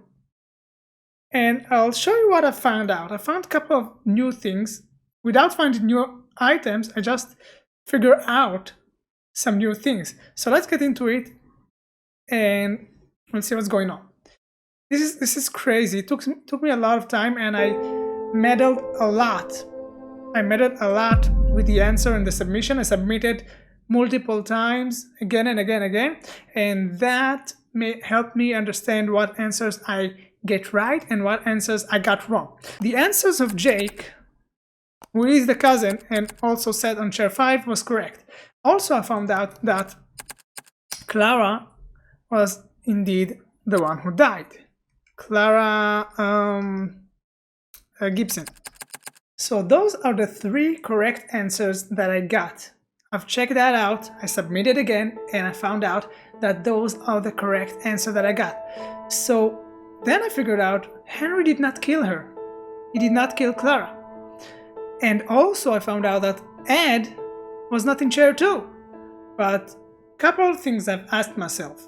and I'll show you what I found out. I found a couple of new things. Without finding new items, I just figure out some new things. So let's get into it, and we'll see what's going on. This is crazy. It took me a lot of time, and I meddled a lot. I meddled a lot with the answer and the submission. I submitted multiple times, again and again, and that help me understand what answers I get right and what answers I got wrong. The answers of Jake, who is the cousin and also sat on chair 5, was correct. Also, I found out that Clara was indeed the one who died. Clara Gibson. So those are the 3 correct answers that I got. I've checked that out, I submitted again, and I found out that those are the correct answer that I got. So then I figured out Henry did not kill her. He did not kill Clara. And also I found out that Ed was not in chair 2. But a couple of things I've asked myself.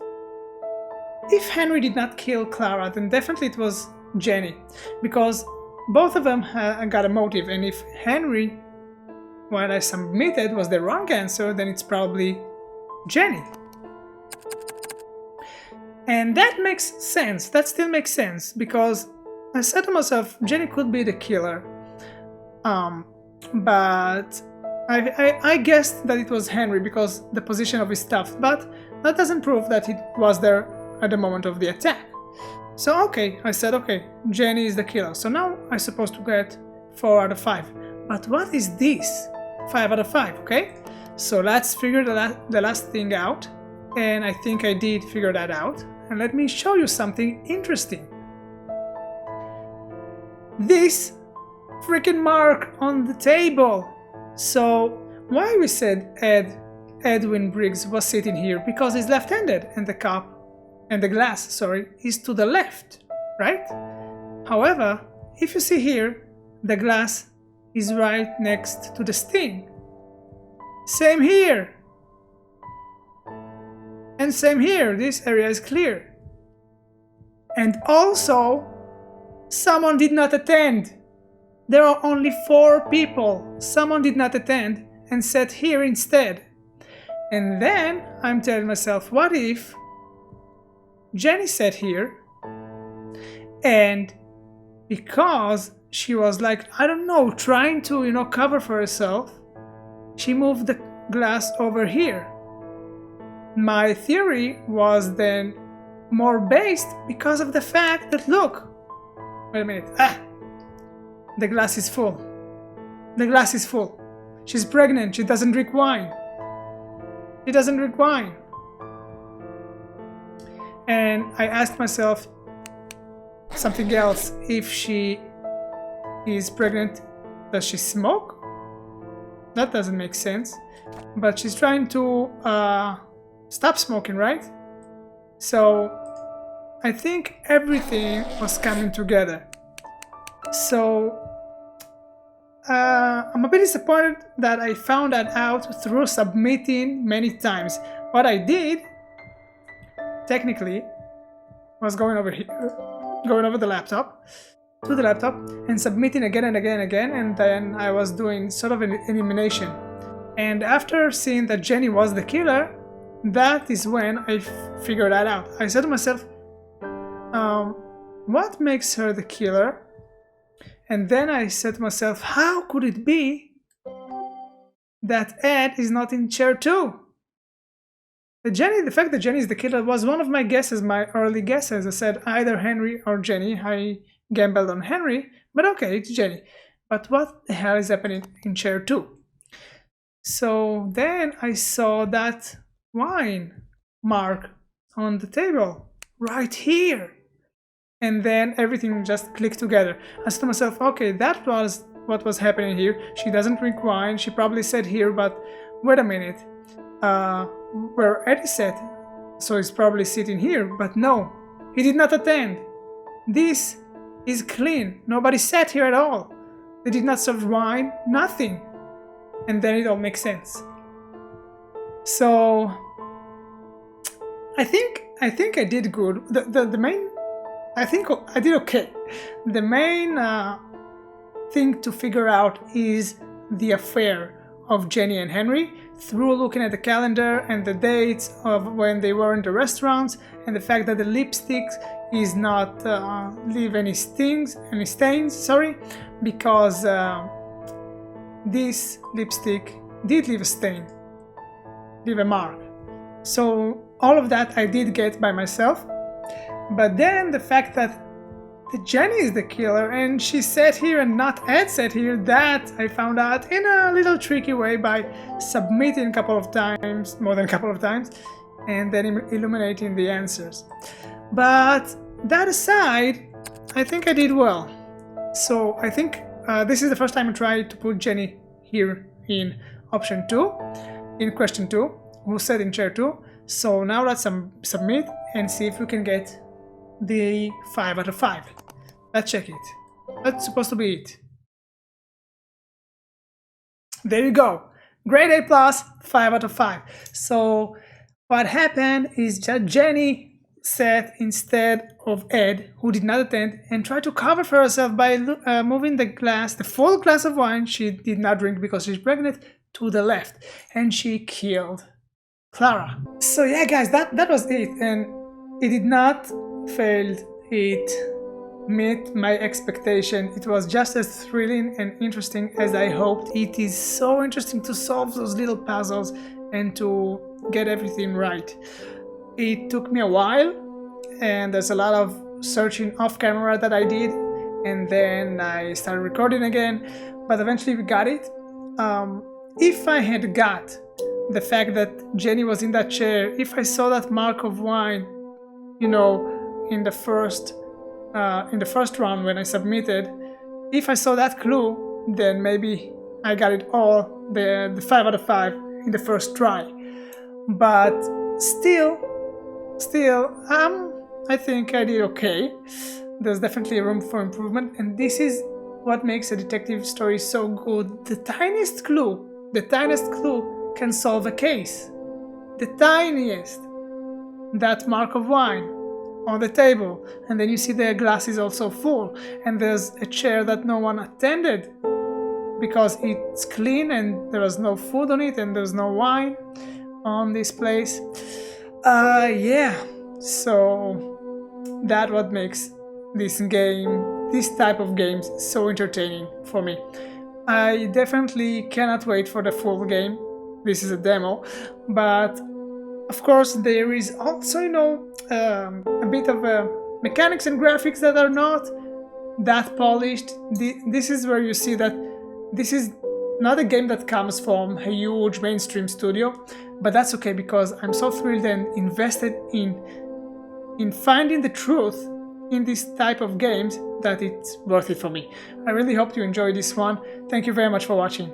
If Henry did not kill Clara, then definitely it was Jenny, because both of them got a motive, and if Henry, what I submitted, was the wrong answer, then it's probably Jenny. And that makes sense, that still makes sense, because I said to myself, Jenny could be the killer, but I guessed that it was Henry because the position of his stuff, but that doesn't prove that he was there at the moment of the attack. So okay, I said okay, Jenny is the killer. So now I'm supposed to get 4 out of 5. But what is this? 5 out of 5, okay? So let's figure the last thing out. And I think I did figure that out. And let me show you something interesting. This freaking mark on the table. So why we said Edwin Briggs was sitting here? Because he's left-handed and the cup and the glass, sorry, is to the left, right? However, if you see here, the glass is right next to the sting. Same here. And same here, this area is clear. And also, someone did not attend. There are only 4 people. Someone did not attend and sat here instead. And then I'm telling myself, what if Jenny sat here and because she was like, I don't know, trying to, cover for herself, she moved the glass over here. My theory was then more based because of the fact that, look, wait a minute, the glass is full. The glass is full. She's pregnant, she doesn't drink wine. She doesn't drink wine. And I asked myself something else. If she is pregnant, does she smoke? That doesn't make sense. But she's trying to stop smoking, right? So I think everything was coming together. So I'm a bit disappointed that I found that out through submitting many times. What I did, technically, was going over the laptop, to the laptop, and submitting again and again and again, and then I was doing sort of an elimination. And after seeing that Jenny was the killer, that is when I figured that out. I said to myself, what makes her the killer? And then I said to myself, how could it be that Ed is not in chair 2? The fact that Jenny is the killer was one of my guesses, my early guesses. I said either Henry or Jenny. I gambled on Henry, but okay, it's Jenny. But what the hell is happening in chair 2? So then I saw that wine mark on the table, right here. And then everything just clicked together. I said to myself, okay, that was what was happening here. She doesn't drink wine. She probably sat here, but wait a minute. Where Eddie sat, so he's probably sitting here, but no, he did not attend. This is clean. Nobody sat here at all. They did not serve wine, nothing. And then it all makes sense. So I think I did good. I think I did okay. The main thing to figure out is the affair of Jenny and Henry through looking at the calendar and the dates of when they were in the restaurants, and the fact that the lipstick is not leave any stains, because this lipstick did leave a mark. So all of that I did get by myself. But then the fact that Jenny is the killer and she sat here and not Ed sat here, that I found out in a little tricky way by submitting a couple of times, more than a couple of times, and then illuminating the answers. But that aside, I think I did well. So I think this is the first time I tried to put Jenny here in option 2, in question 2, who sat in chair 2. So now let's submit and see if we can get the 5 out of 5. Let's check it. That's supposed to be it. There you go. Grade A plus, 5 out of 5. So what happened is that Jenny sat instead of Ed, who did not attend, and tried to cover for herself by moving the full glass of wine she did not drink because she's pregnant, to the left, and she killed Clara. So yeah, guys, that was it, and it did not fail. It met my expectation. It was just as thrilling and interesting as I hoped. It is so interesting to solve those little puzzles and to get everything right. It took me a while, and there's a lot of searching off camera that I did, and then I started recording again, but eventually we got it. If I had got the fact that Jenny was in that chair, if I saw that mark of wine, you know, in the first round when I submitted, if I saw that clue, then maybe I got it all, the 5 out of 5 in the first try. But still, I think I did okay. There's definitely room for improvement, and this is what makes a detective story so good. The tiniest clue can solve a case. The tiniest. That mark of wine on the table, and then you see the glass is also full, and there's a chair that no one attended because it's clean and there was no food on it and there's no wine on this place. Yeah, so that's what makes this type of games so entertaining for me. I definitely cannot wait for the full game. This is a demo, but of course there is also, you know, a bit of mechanics and graphics that are not that polished. This is where you see that this is not a game that comes from a huge mainstream studio, but that's okay because I'm so thrilled and invested in finding the truth in this type of games that it's worth it for me. I really hope you enjoyed this one. Thank you very much for watching.